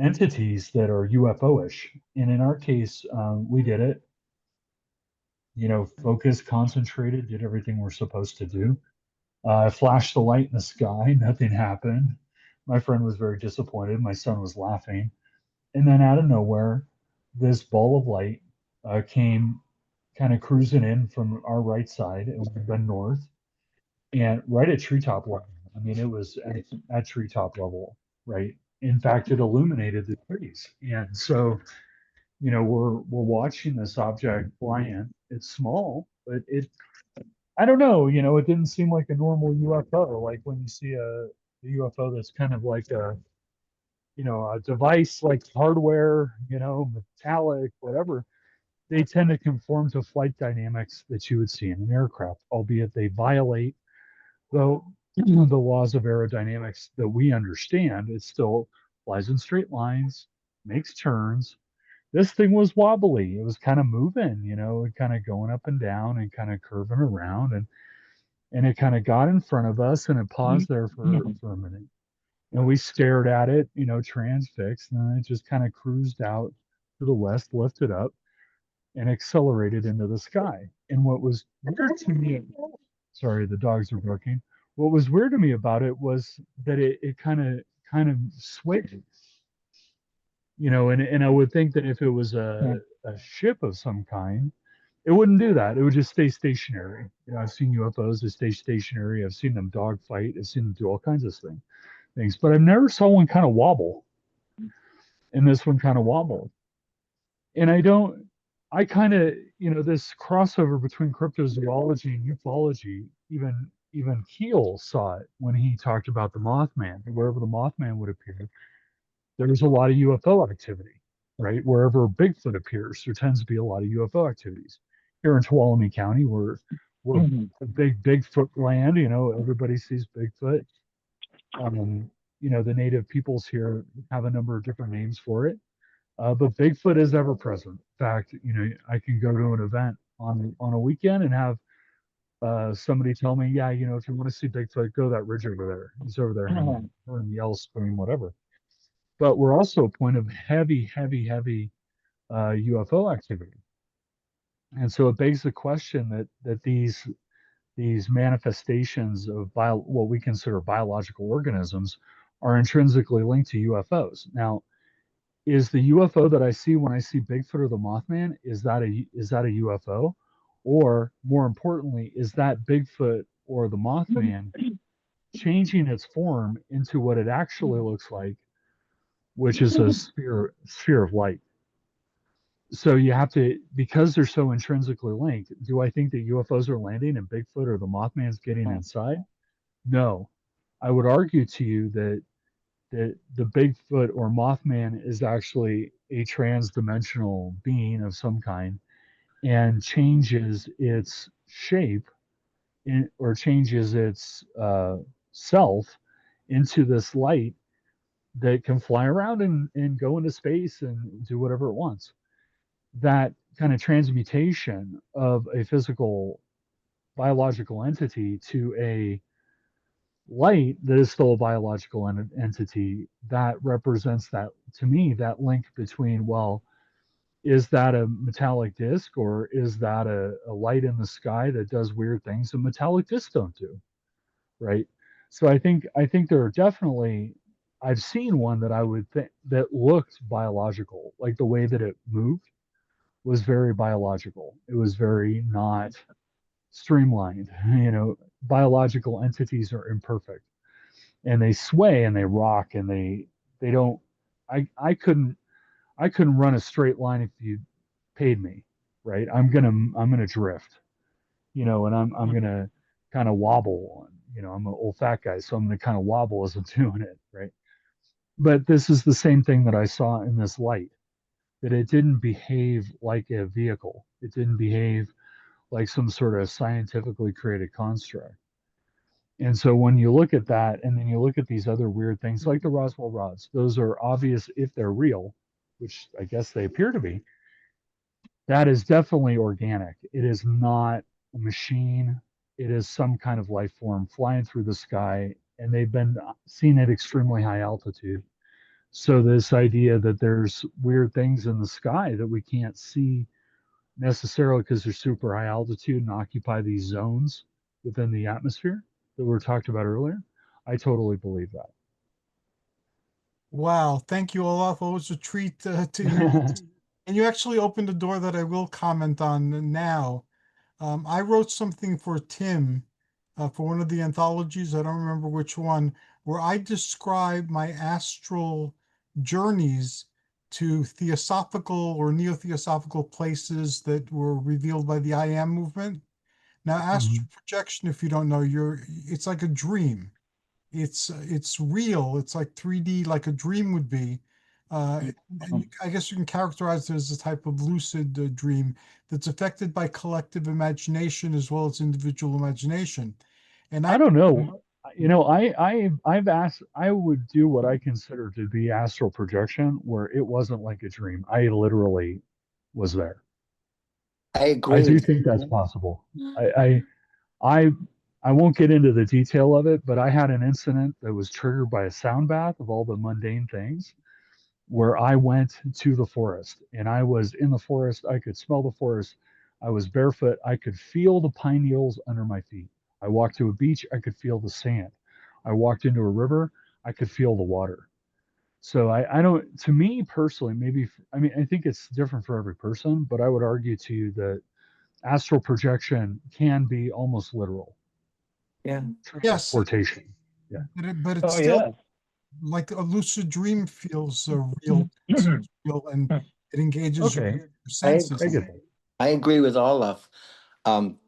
entities that are UFO-ish. And in our case, we did it. Focused, concentrated, did everything we're supposed to do. I flashed the light in the sky. Nothing happened. My friend was very disappointed. My son was laughing. And then out of nowhere, this ball of light came kind of cruising in from our right side, and we've been north, and right at treetop level. I mean, it was at treetop level, right? In fact, it illuminated the trees, and so we're watching this object fly in. It's small, but I don't know, it didn't seem like a normal UFO. Like when you see a UFO that's kind of like a device like hardware, metallic, whatever, they tend to conform to flight dynamics that you would see in an aircraft, albeit they violate the the laws of aerodynamics that we understand. It still flies in straight lines, makes turns. This thing was wobbly. It was kind of moving, kind of going up and down and kind of curving around, and it kind of got in front of us, and it paused there for a minute. And we stared at it, transfixed, and then it just kind of cruised out to the west, lifted up, and accelerated into the sky. And what was weird to me, sorry, the dogs are barking. What was weird to me about it was that it kind of swayed, and I would think that if it was a ship of some kind, it wouldn't do that. It would just stay stationary. I've seen UFOs that stay stationary. I've seen them dogfight. I've seen them do all kinds of things, but I've never saw one kind of wobble. And this one kind of wobbled. And I kind of, this crossover between cryptozoology and ufology, even Keel saw it when he talked about the Mothman. Wherever the Mothman would appear, there's a lot of UFO activity, right? Wherever Bigfoot appears, there tends to be a lot of UFO activities. Here in Tuolumne County, we're a big Bigfoot land. Everybody sees Bigfoot. The native peoples here have a number of different names for it. But Bigfoot is ever present. In fact, I can go to an event on a weekend and have somebody tell me, yeah, if you want to see Bigfoot, go that ridge over there. He's over there hanging, or in Yellowstone, whatever. But we're also a point of heavy, heavy, heavy UFO activity. And so it begs the question that these manifestations of what we consider biological organisms are intrinsically linked to UFOs. Now, is the UFO that I see when I see Bigfoot or the Mothman, is that a UFO? Or more importantly, is that Bigfoot or the Mothman changing its form into what it actually looks like, which is a sphere of light? So you have to, because they're so intrinsically linked, do I think that UFOs are landing and Bigfoot or the Mothman's getting inside? No. I would argue to you that the Bigfoot or Mothman is actually a trans-dimensional being of some kind and changes its shape or changes its self into this light that can fly around and go into space and do whatever it wants. That kind of transmutation of a physical biological entity to a light that is still a biological entity, that represents that, to me, that link between, well, is that a metallic disc, or is that a light in the sky that does weird things that metallic discs don't do, right? So I think there are definitely, I've seen one that I would think that looked biological, like the way that it moved was very biological. It was very not streamlined. Biological entities are imperfect, and they sway and they rock, and they don't. I couldn't run a straight line if you paid me, right? I'm gonna drift, and I'm gonna kind of wobble. I'm an old fat guy, so I'm gonna kind of wobble as I'm doing it, right? But this is the same thing that I saw in this light, that it didn't behave like a vehicle. It didn't behave like some sort of scientifically created construct. And so when you look at that, and then you look at these other weird things like the Roswell rods, those are obvious if they're real, which I guess they appear to be. That is definitely organic. It is not a machine. It is some kind of life form flying through the sky, and they've been seen at extremely high altitude. So this idea that there's weird things in the sky that we can't see necessarily because they're super high altitude and occupy these zones within the atmosphere that we were talked about earlier, I totally believe Wow, thank you, Olaf. Always a treat to hear that. And you actually opened a door that I will comment on now. I wrote something for Tim for one of the anthologies, I don't remember which one, where I describe my astral journeys to theosophical or neo-theosophical places that were revealed by the I Am movement. Now, astral projection, if you don't know, it's like a dream. It's real. It's like 3D, like a dream would be. I guess you can characterize it as a type of lucid dream that's affected by collective imagination as well as individual imagination. And I don't know. You know, I've asked. I would do what I consider to be astral projection, where it wasn't like a dream. I literally was there. I I do agree. think that's possible. I I I won't get into the detail of it, but I had an incident that was triggered by a sound bath of all the mundane things, where I went to the forest and I was in the forest. I could smell the forest. I was barefoot. I could feel the pine needles under my feet. I walked to a beach. I could feel the sand. I walked into a river. I could feel the water. So I don't, to me personally, maybe, I mean, I think it's different for every person, but I would argue to you that astral projection can be almost literal Yeah. yes, transportation. Yeah. but it's Oh still yeah. like a lucid dream feels real. It's real and it engages Okay. your senses. I get that. I agree with Olaf.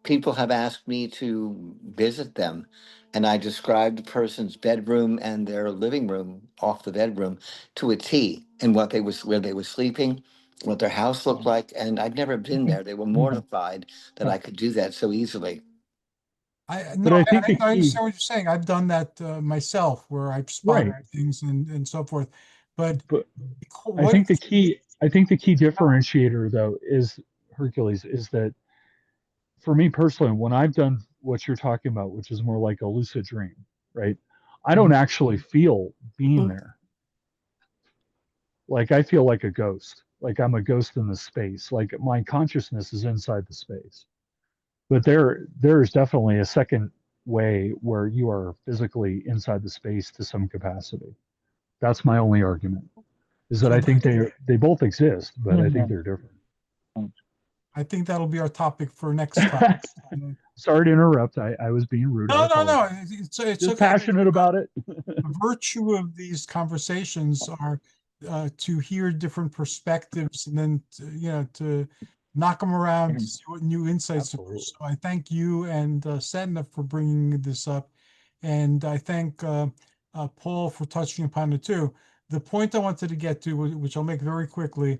People have asked me to visit them, and I described the person's bedroom and their living room off the bedroom to a T, and what they was where they were sleeping, what their house looked like, and I'd never been there. They were mortified that I could do that so easily. But I think the I key, understand what you're saying. I've done that myself, where I've spotted right. things and so forth. But But I what? think the key differentiator though is Hercules is that for me personally, when I've done what you're talking about, which is more like a lucid dream, right? I don't actually feel being there. Like I feel like a ghost. Like I'm a ghost in the space. Like my consciousness is inside the space. But there is definitely a second way where you are physically inside the space to some capacity. That's my only argument. Is that So I think they both exist, but I think they're different. I think that'll be our topic for next time. Sorry to interrupt. I was being rude. I No. apologize. It's Just okay. passionate about it. The virtue of these conversations are to hear different perspectives and then to knock them around to see what new insights emerge. Absolutely. So I thank you and Setna for bringing this up, and I thank Paul for touching upon it too. The point I wanted to get to, which I'll make very quickly,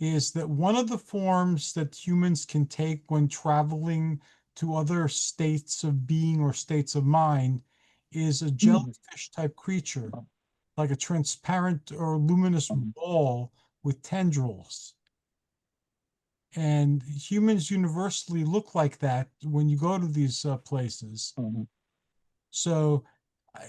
is that one of the forms that humans can take when traveling to other states of being or states of mind is a jellyfish type creature, like a transparent or luminous ball with tendrils. And humans universally look like that when you go to these places. So,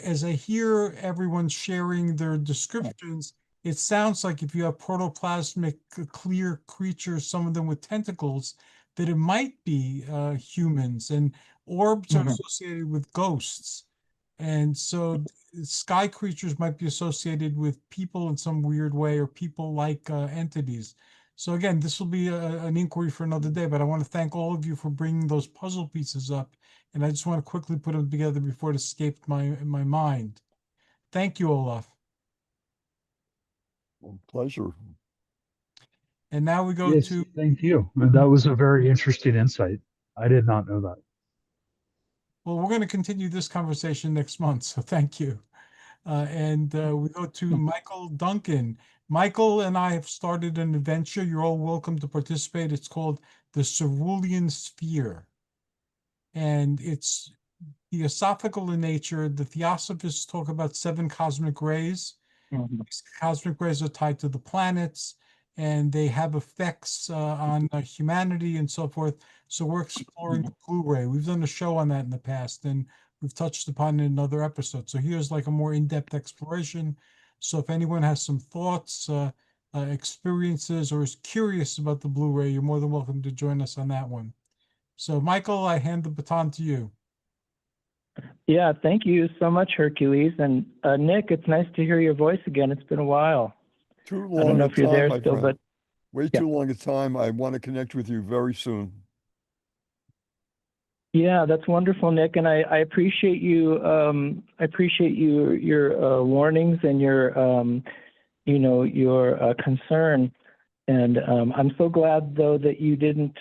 as I hear everyone sharing their descriptions, it sounds like if you have protoplasmic clear creatures, some of them with tentacles, that it might be humans, and orbs are associated with ghosts. And so sky creatures might be associated with people in some weird way or people-like entities. So again, this will be an inquiry for another day, but I want to thank all of you for bringing those puzzle pieces up. And I just want to quickly put them together before it escaped my mind. Thank you, Olaf. Well, pleasure. And now we go Yes, to, thank you. And that was a very interesting insight. I did not know that. well, we're going to continue this conversation next month. So thank you. And we go to Michael Duncan. Michael and I have started an adventure. You're all welcome to participate. It's called the Cerulean Sphere. And it's theosophical in nature. The theosophists talk about 7 cosmic rays. These cosmic rays are tied to the planets, and they have effects on humanity and so forth. So we're exploring the blue ray. We've done a show on that in the past, and we've touched upon it in other episodes. So here's like a more in-depth exploration. So if anyone has some thoughts, experiences, or is curious about the blue ray, you're more than welcome to join us on that one. So Michael, I hand the baton to you. Yeah, thank you so much, Hercules. And Nick, it's nice to hear your voice again. It's been a while. Too I don't long know a if you're time, there my still, friend. way Yeah. too long a time. I want to connect with you very soon. Yeah, that's wonderful, Nick, and I appreciate you. I appreciate your warnings and your your concern. And I'm so glad though that you didn't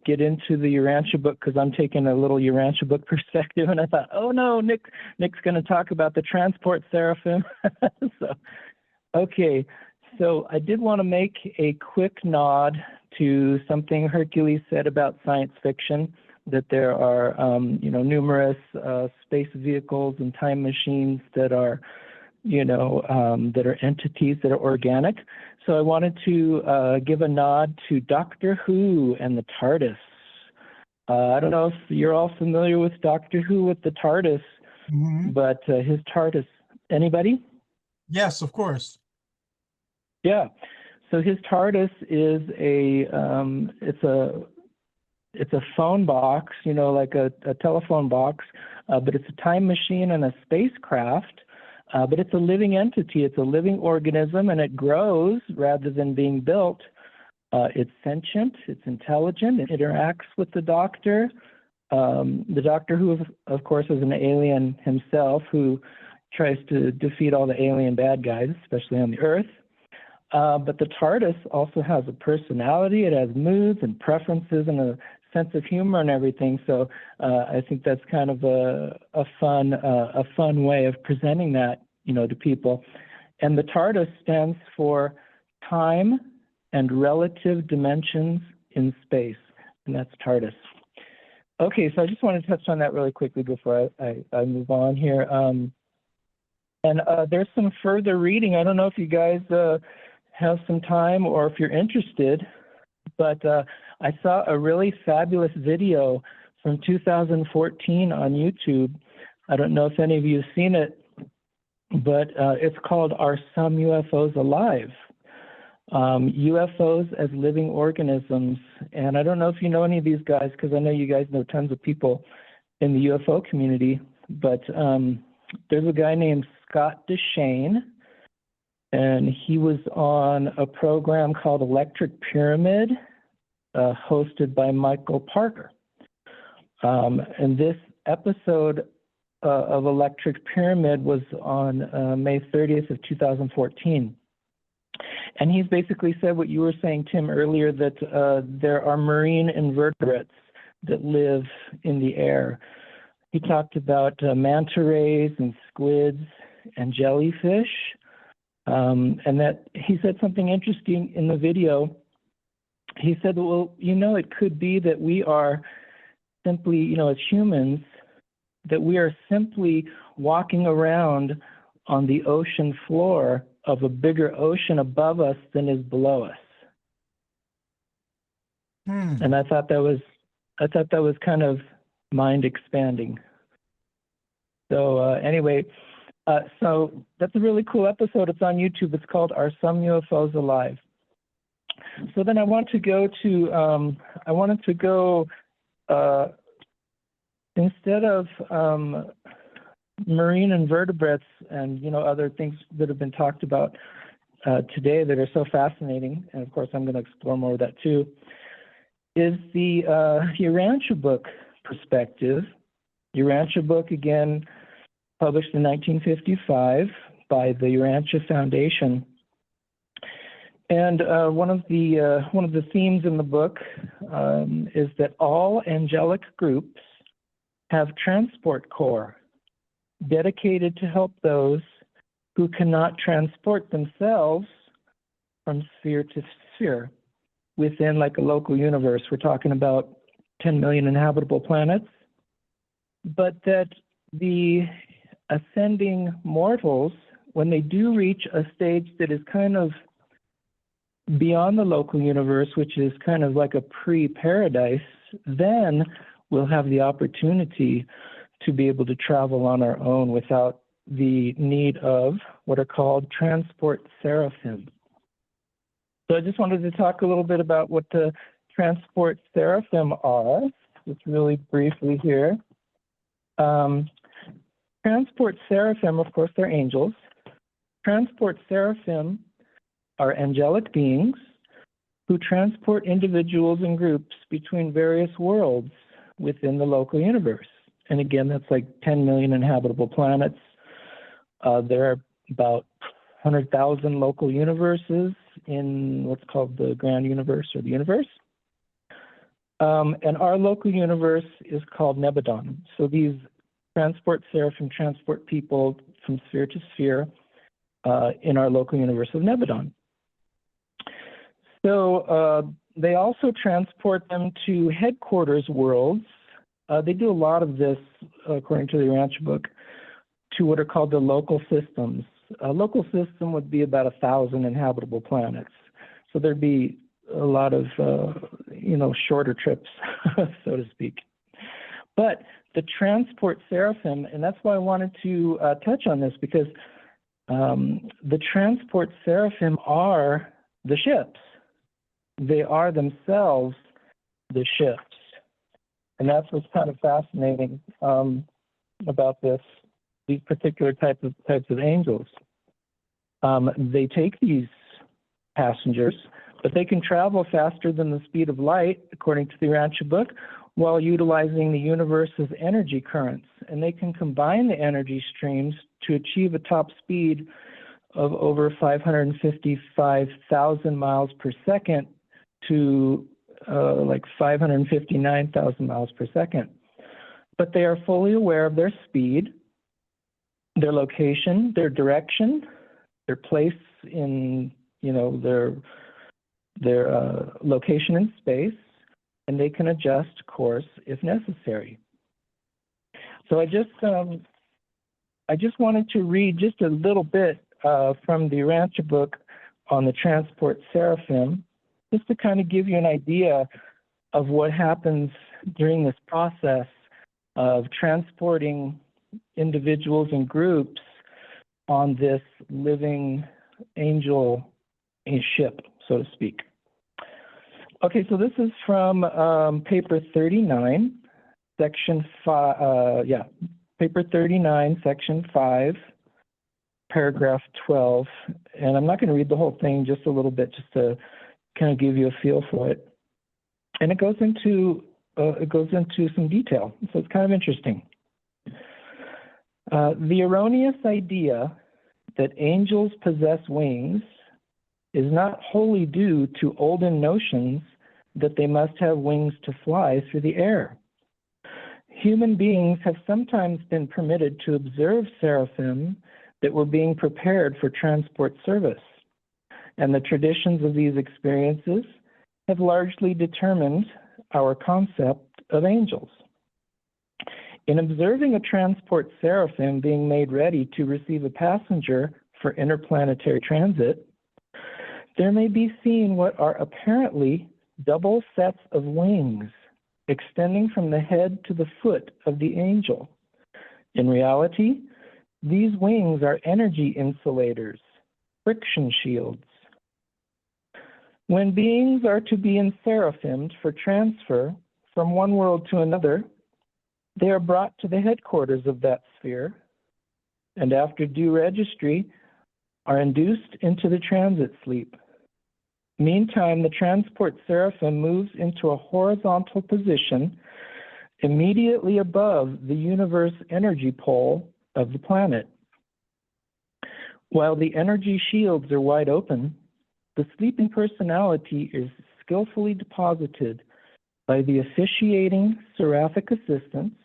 get into the Urantia book, because I'm taking a little Urantia book perspective, and I thought, oh no, Nick's going to talk about the transport seraphim. So okay, so I did want to make a quick nod to something Hercules said about science fiction, that there are, numerous space vehicles and time machines that are, that are entities that are organic. So I wanted to give a nod to Doctor Who and the TARDIS. I don't know if you're all familiar with Doctor Who with the TARDIS, but his TARDIS, anybody? Yes, of course. Yeah. So his TARDIS is it's a phone box, like a telephone box, but it's a time machine and a spacecraft, but it's a living entity. It's a living organism, and it grows rather than being built. It's sentient, it's intelligent, it interacts with the Doctor. The Doctor, who, of course, is an alien himself, who tries to defeat all the alien bad guys, especially on the Earth. But the TARDIS also has a personality. It has moods and preferences and a sense of humor and everything. So I think that's kind of a fun way of presenting that, to people. And the TARDIS stands for time and relative dimensions in space, and that's TARDIS. Okay, so I just want to touch on that really quickly before I move on here. And there's some further reading. I don't know if you guys have some time or if you're interested, but I saw a really fabulous video from 2014 on YouTube. I don't know if any of you have seen it, but it's called Are Some UFOs Alive? UFOs as living organisms. And I don't know if you know any of these guys, because I know you guys know tons of people in the UFO community, but there's a guy named Scott DeShane, and he was on a program called Electric Pyramid, hosted by Michael Parker. And this episode of Electric Pyramid was on May 30th of 2014. And he's basically said what you were saying, Tim, earlier, that there are marine invertebrates that live in the air. He talked about manta rays and squids and jellyfish. And that he said something interesting in the video. He said, well, it could be that we are simply, as humans, that we are simply walking around on the ocean floor of a bigger ocean above us than is below us. And I thought that was kind of mind expanding. So anyway, so that's a really cool episode. It's on YouTube. It's called Are Some UFOs Alive? So then I wanted to go instead of marine invertebrates and other things that have been talked about today that are so fascinating, and of course I'm going to explore more of that too, is the Urantia book perspective. Urantia book, again, published in 1955 by the Urantia Foundation. And one of the themes in the book is that all angelic groups have transport corps dedicated to help those who cannot transport themselves from sphere to sphere within like a local universe. We're talking about 10 million inhabitable planets, but that the ascending mortals, when they do reach a stage that is kind of beyond the local universe, which is kind of like a pre-paradise, then we'll have the opportunity to be able to travel on our own without the need of what are called transport seraphim. So I just wanted to talk a little bit about what the transport seraphim are, just really briefly here. Transport seraphim, of course, they're angels. Transport seraphim are angelic beings who transport individuals and groups between various worlds within the local universe. And again, that's like 10 million inhabitable planets. There are about 100,000 local universes in what's called the grand universe or the universe. And our local universe is called Nebadon. So these transport seraphim transport people from sphere to sphere in our local universe of Nebadon. So they also transport them to headquarters worlds. They do a lot of this, according to the Ranch book, to what are called the local systems. A local system would be about 1,000 inhabitable planets. So there'd be a lot of, shorter trips, so to speak. But the transport seraphim, and that's why I wanted to touch on this, because the transport seraphim are the ships. They are themselves the ships. And that's what's kind of fascinating about these particular types of angels. They take these passengers, but they can travel faster than the speed of light, according to the Ranch book, while utilizing the universe's energy currents. And they can combine the energy streams to achieve a top speed of over 555,000 miles per second to like 559,000 miles per second. But they are fully aware of their speed, their location, their direction, their place in, their location in space, and they can adjust course if necessary. So I just wanted to read just a little bit from the Ranch book on the transport seraphim, just to kind of give you an idea of what happens during this process of transporting individuals and groups on this living angel ship, so to speak. Okay, so this is from paper 39, section 5, paper 39, section 5, paragraph 12. And I'm not going to read the whole thing, just a little bit, just to kind of give you a feel for it. And it goes into some detail, so it's kind of interesting. The erroneous idea that angels possess wings is not wholly due to olden notions that they must have wings to fly through the air. Human beings have sometimes been permitted to observe seraphim that were being prepared for transport service, and the traditions of these experiences have largely determined our concept of angels. In observing a transport seraphim being made ready to receive a passenger for interplanetary transit, there may be seen what are apparently double sets of wings extending from the head to the foot of the angel. In reality, these wings are energy insulators, friction shields. When beings are to be enseraphimed for transfer from one world to another, they are brought to the headquarters of that sphere, and after due registry, are induced into the transit sleep. Meantime, the transport seraphim moves into a horizontal position immediately above the universe energy pole of the planet. While the energy shields are wide open, the sleeping personality is skillfully deposited by the officiating seraphic assistants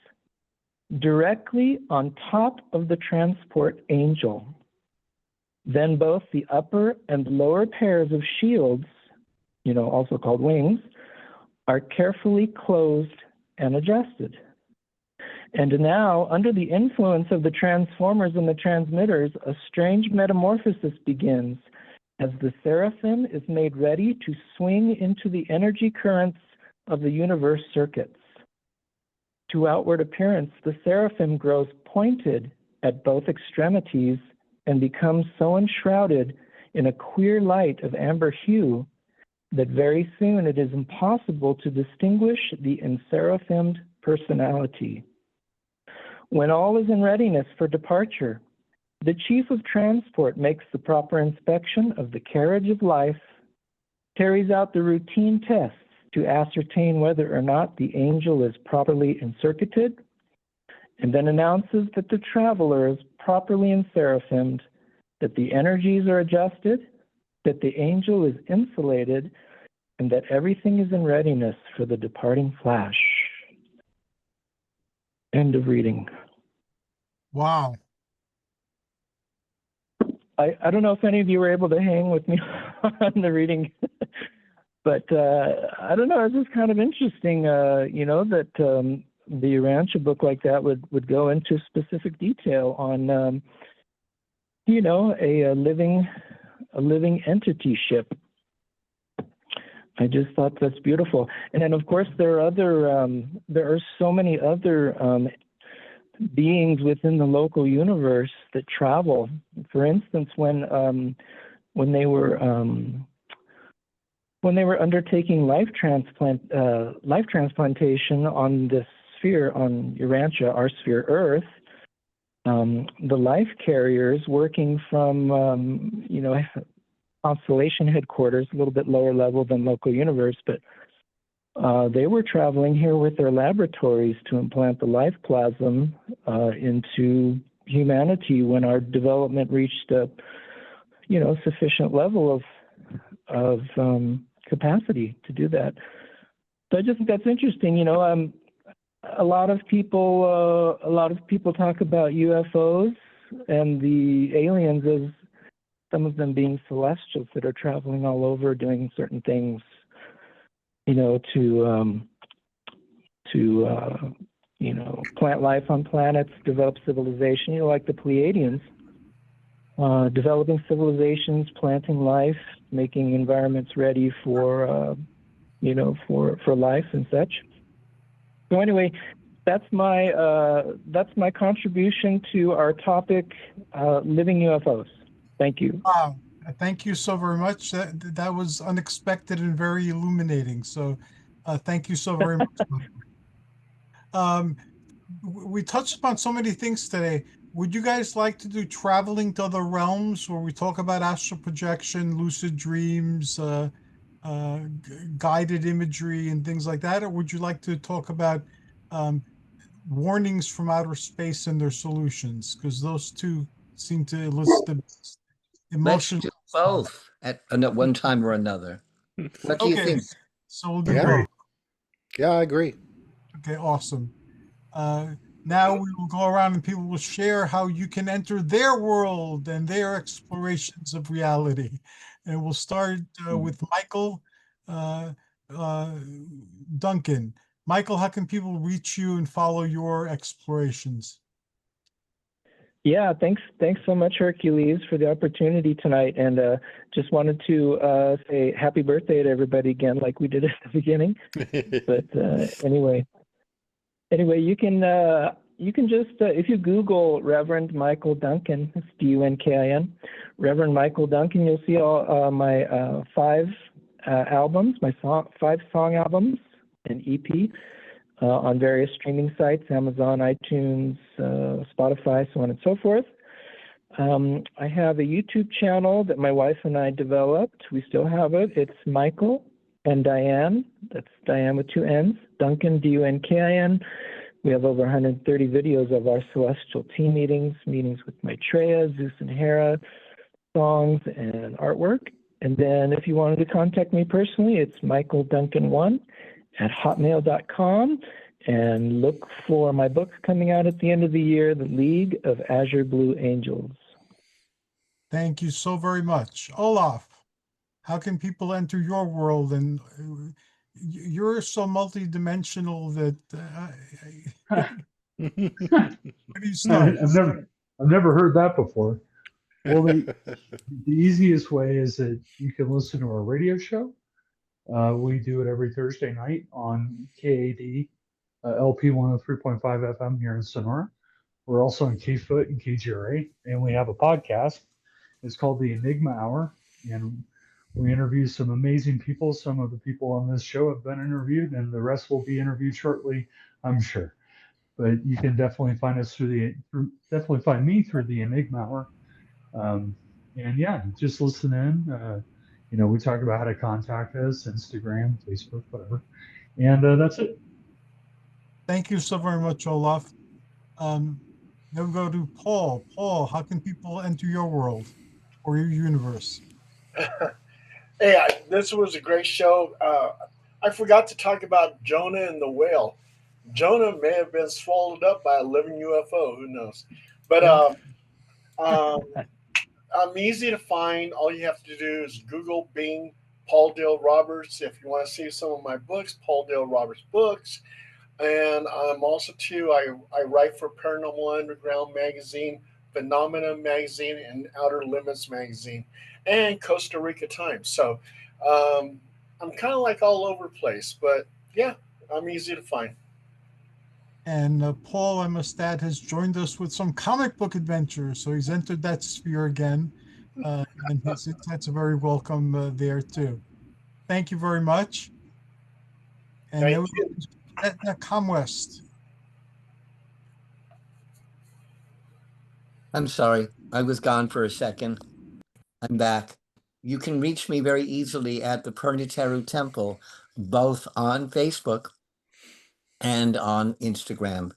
directly on top of the transport angel. Then both the upper and lower pairs of shields, also called wings, are carefully closed and adjusted. And now, under the influence of the transformers and the transmitters, a strange metamorphosis begins as the seraphim is made ready to swing into the energy currents of the universe circuits. To outward appearance, the seraphim grows pointed at both extremities and becomes so enshrouded in a queer light of amber hue that very soon it is impossible to distinguish the enseraphimed personality. When all is in readiness for departure, the chief of transport makes the proper inspection of the carriage of life carries out the routine tests to ascertain whether or not the angel is properly encircuited, and then announces that the traveler is properly enseraphimed, that the energies are adjusted, that the angel is insulated, and that everything is in readiness for the departing flash. End of reading. Wow. I don't know if any of you were able to hang with me on the reading, but I don't know, it's just kind of interesting, that the Urantia book like that would go into specific detail on, a living entity ship. I just thought that's beautiful. And then, of course, there are so many other beings within the local universe that travel. For instance, when they were undertaking life transplantation on this sphere, on Urantia, our sphere Earth, the life carriers working from constellation headquarters, a little bit lower level than local universe, but they were traveling here with their laboratories to implant the life plasm into humanity when our development reached a sufficient level of capacity to do that. So I just think that's interesting. A lot of people talk about UFOs and the aliens as some of them being celestials that are traveling all over doing certain things, to plant life on planets, develop civilization, like the Pleiadians, developing civilizations, planting life, making environments ready for life and such. So anyway, that's my contribution to our topic, living UFOs. Thank you. Wow. Thank you so very much. That was unexpected and very illuminating. So thank you so very much. We touched upon so many things today. Would you guys like to do traveling to other realms where we talk about astral projection, lucid dreams, guided imagery, and things like that? Or would you like to talk about warnings from outer space and their solutions? Because those two seem to elicit the Let's emotional. do both at one time or another. What do you Okay, think? so we'll do Yeah. both. Yeah, I agree. Okay, awesome. Now we will go around and people will share how you can enter their world and their explorations of reality. And we'll start with Michael Duncan. Michael, how can people reach you and follow your explorations? Yeah, thanks so much, Hercules, for the opportunity tonight. And just wanted to say happy birthday to everybody again, like we did at the beginning. But anyway, you can just if you Google Reverend Michael Duncan, it's Dunkin, Reverend Michael Duncan, you'll see all my 5 albums, my 5 song albums, an EP. On various streaming sites, Amazon, iTunes, Spotify, so on and so forth. I have a YouTube channel that my wife and I developed. We still have it. It's Michael and Diane. That's Diane with 2 N's. Duncan, Dunkin. We have over 130 videos of our celestial team meetings with Maitreya, Zeus and Hera, songs and artwork. And then if you wanted to contact me personally, it's michaelduncan1@hotmail.com, and look for my book coming out at the end of the year, The League of Azure Blue Angels. Thank you so very much. Olav, how can people enter your world? And you're so multidimensional that where do you start? I've never heard that before. Well, the easiest way is that you can listen to our radio show. We do it every Thursday night on KAD, LP 103.5 FM here in Sonora. We're also on KFoot and KGRA, and we have a podcast. It's called the Enigma Hour, and we interview some amazing people. Some of the people on this show have been interviewed, and the rest will be interviewed shortly, I'm sure. But you can definitely find us definitely find me through the Enigma Hour. And yeah, just listen in. We talked about how to contact us, Instagram, Facebook, whatever. And that's it. Thank you so very much, Olaf. Then we go to Paul. Paul, how can people enter your world or your universe? Hey, this was a great show. I forgot to talk about Jonah and the whale. Jonah may have been swallowed up by a living UFO. Who knows? But Yeah. um, I'm easy to find. All you have to do is Google, Bing, Paul Dale Roberts. If you want to see some of my books, Paul Dale Roberts books. And I'm also too. I write for Paranormal Underground magazine, Phenomena magazine, and Outer Limits magazine, and Costa Rica Times. So I'm kind of like all over the place, but yeah, I'm easy to find. And Paul, I must add, has joined us with some comic book adventures. So he's entered that sphere again. And his insights are very welcome there too. Thank you very much. And Thank then we go you. to Setna Comwest. I'm sorry, I was gone for a second. I'm back. You can reach me very easily at the Perniteru Temple, both on Facebook and on Instagram.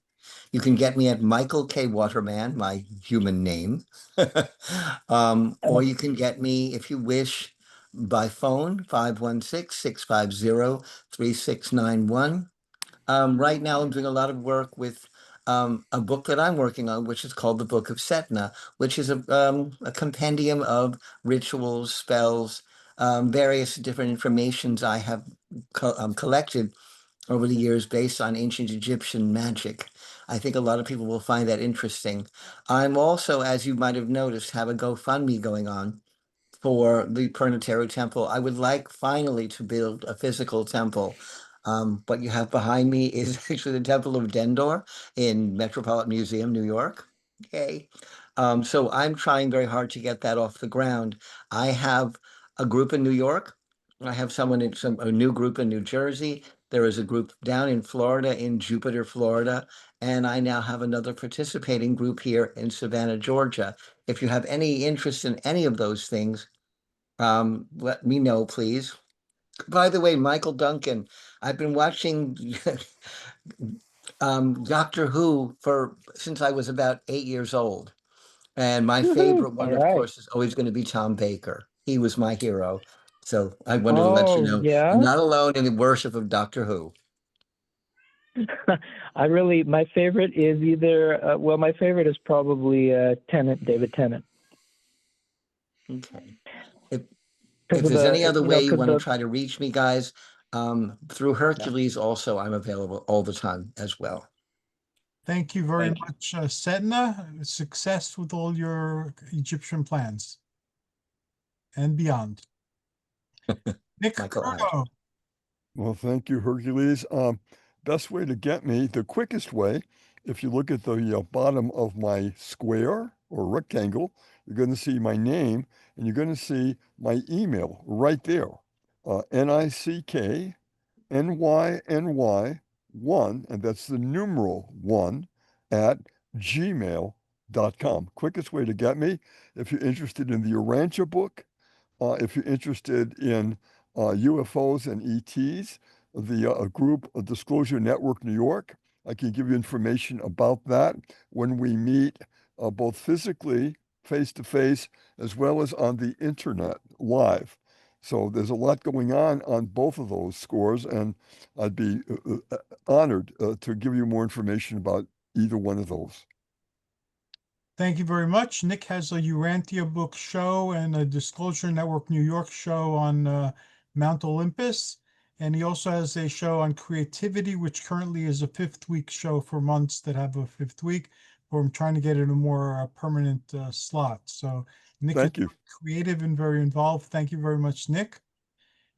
You can get me at Michael K. Waterman, my human name. Or you can get me, if you wish, by phone, 516-650-3691. Right now, I'm doing a lot of work with a book that I'm working on, which is called the Book of Setna, which is a compendium of rituals, spells, various different informations I have collected over the years based on ancient Egyptian magic. I think a lot of people will find that interesting. I'm also, as you might have noticed, have a GoFundMe going on for the Perniteru Temple. I would like finally to build a physical temple. What you have behind me is actually the Temple of Dendor in Metropolitan Museum, New York. Yay. So I'm trying very hard to get that off the ground. I have a group in New York. I have a new group in New Jersey. There is a group down in Florida, in Jupiter, Florida, and I now have another participating group here in Savannah, Georgia. If you have any interest in any of those things, let me know, please. By the way, Michael Duncan, I've been watching Doctor Who for since I was about 8 years old. And my Woohoo! favorite All one, of right. course, is always going to be Tom Baker. He was my hero. So I wanted to let you Oh, know you're yeah. not alone in the worship of Doctor Who. My favorite is my favorite is probably Tennant, David Tennant. Okay. If Because if of there's any the, other you know, way you because want to the, try to reach me, guys, through yeah. Hercules also, I'm available all the time as well. Thank you very Thank you. much, Setna. Success with all your Egyptian plans and beyond. Nick Michael out. Curto. Well, thank you, Hercules. Best way to get me, the quickest way, if you look at the bottom of my square or rectangle, you're going to see my name and you're going to see my email right there. NICKNYNY1, and that's the numeral 1 at gmail.com. Quickest way to get me. If you're interested in the Urantia book, if you're interested in UFOs and ETs, the group Disclosure Network New York, I can give you information about that when we meet both physically, face to face, as well as on the internet live. So there's a lot going on both of those scores, and I'd be honored to give you more information about either one of those. Thank you very much. Nick has a Urantia book show and a Disclosure Network New York show on Mount Olympus. And he also has a show on creativity, which currently is a fifth week show for months that have a fifth week. Or I'm trying to get it in a more permanent slot. So Nick is Thank you. creative and very involved. Thank you very much, Nick.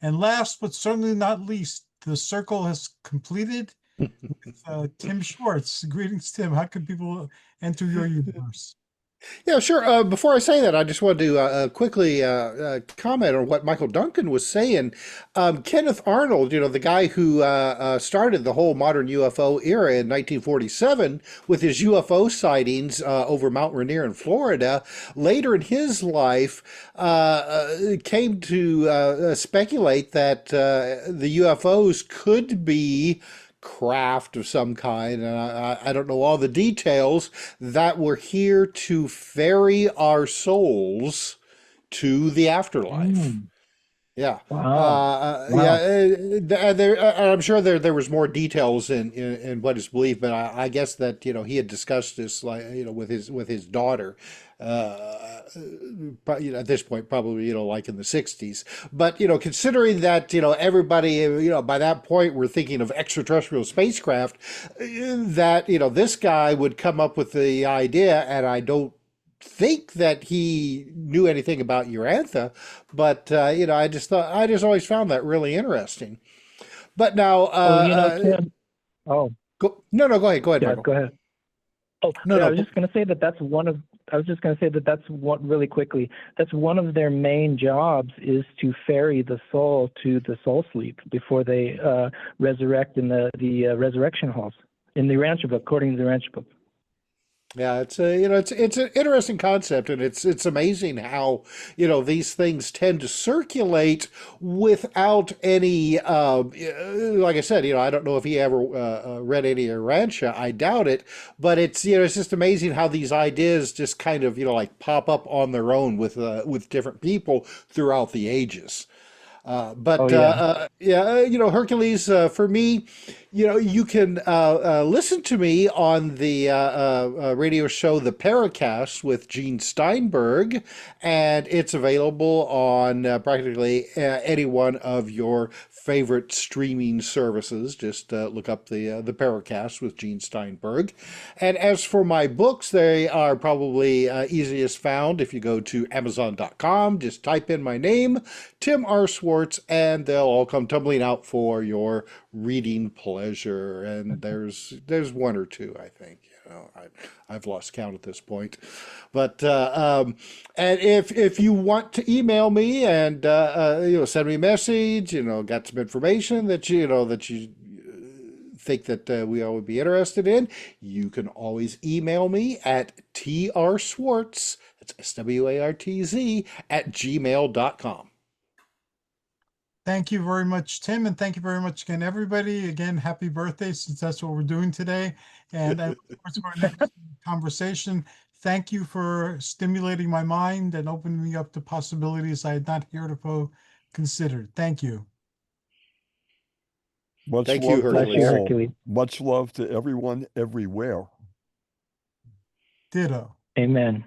And last but certainly not least, the circle has completed with Tim Swartz. Greetings, Tim. How can people enter your universe? Yeah, sure. Before I say that, I just wanted to quickly comment on what Michael Duncan was saying. Kenneth Arnold, the guy who started the whole modern UFO era in 1947 with his UFO sightings over Mount Rainier in Florida, later in his life came to speculate that the UFOs could be craft of some kind, and I don't know all the details, that were here to ferry our souls to the afterlife. Mm, Yeah. wow. Yeah, Wow. I'm sure there was more details in what is believed, but I guess that he had discussed this, like, with his daughter, at this point probably like in the 60s. But considering that everybody by that point we're thinking of extraterrestrial spacecraft, that this guy would come up with the idea, and I don't think that he knew anything about Urantha, but I just always found that really interesting. But now, Oh, Tim. Oh, no, go ahead, yeah, Michael. go ahead. Oh, No, yeah, I no, was just going to say that that's one of. I was just going to say that that's what really quickly. That's one of their main jobs is to ferry the soul to the soul sleep before they resurrect in the resurrection halls in the Urantia book, according to the Urantia book. yeah, it's a it's an interesting concept, and it's amazing how these things tend to circulate without any like I said, I don't know if he ever read any Rancha. I doubt it, but it's just amazing how these ideas just kind of like pop up on their own with different people throughout the ages. Oh But yeah. yeah, Hercules, for me, you can listen to me on the radio show The Paracast with Gene Steinberg, and it's available on practically any one of your favorite streaming services. Just look up the Paracast with Gene Steinberg. And as for my books, they are probably easiest found if you go to Amazon.com. Just type in my name, Tim R. Swartz, and they'll all come tumbling out for your reading pleasure. And there's one or two, I think. I've lost count at this point. But and if you want to email me and send me a message, got some information that you think that we all would be interested in, you can always email me at trswartz, that's SWARTZ, at gmail.com. Thank you very much, Tim, and thank you very much again, everybody. Again, happy birthday, since that's what we're doing today. And I look forward to our next conversation. Thank you for stimulating my mind and opening me up to possibilities I had not heretofore considered. Thank you. Much Thank you, love to Bless you, Hercules. all. Hercules. Much love to everyone everywhere. Ditto. Amen.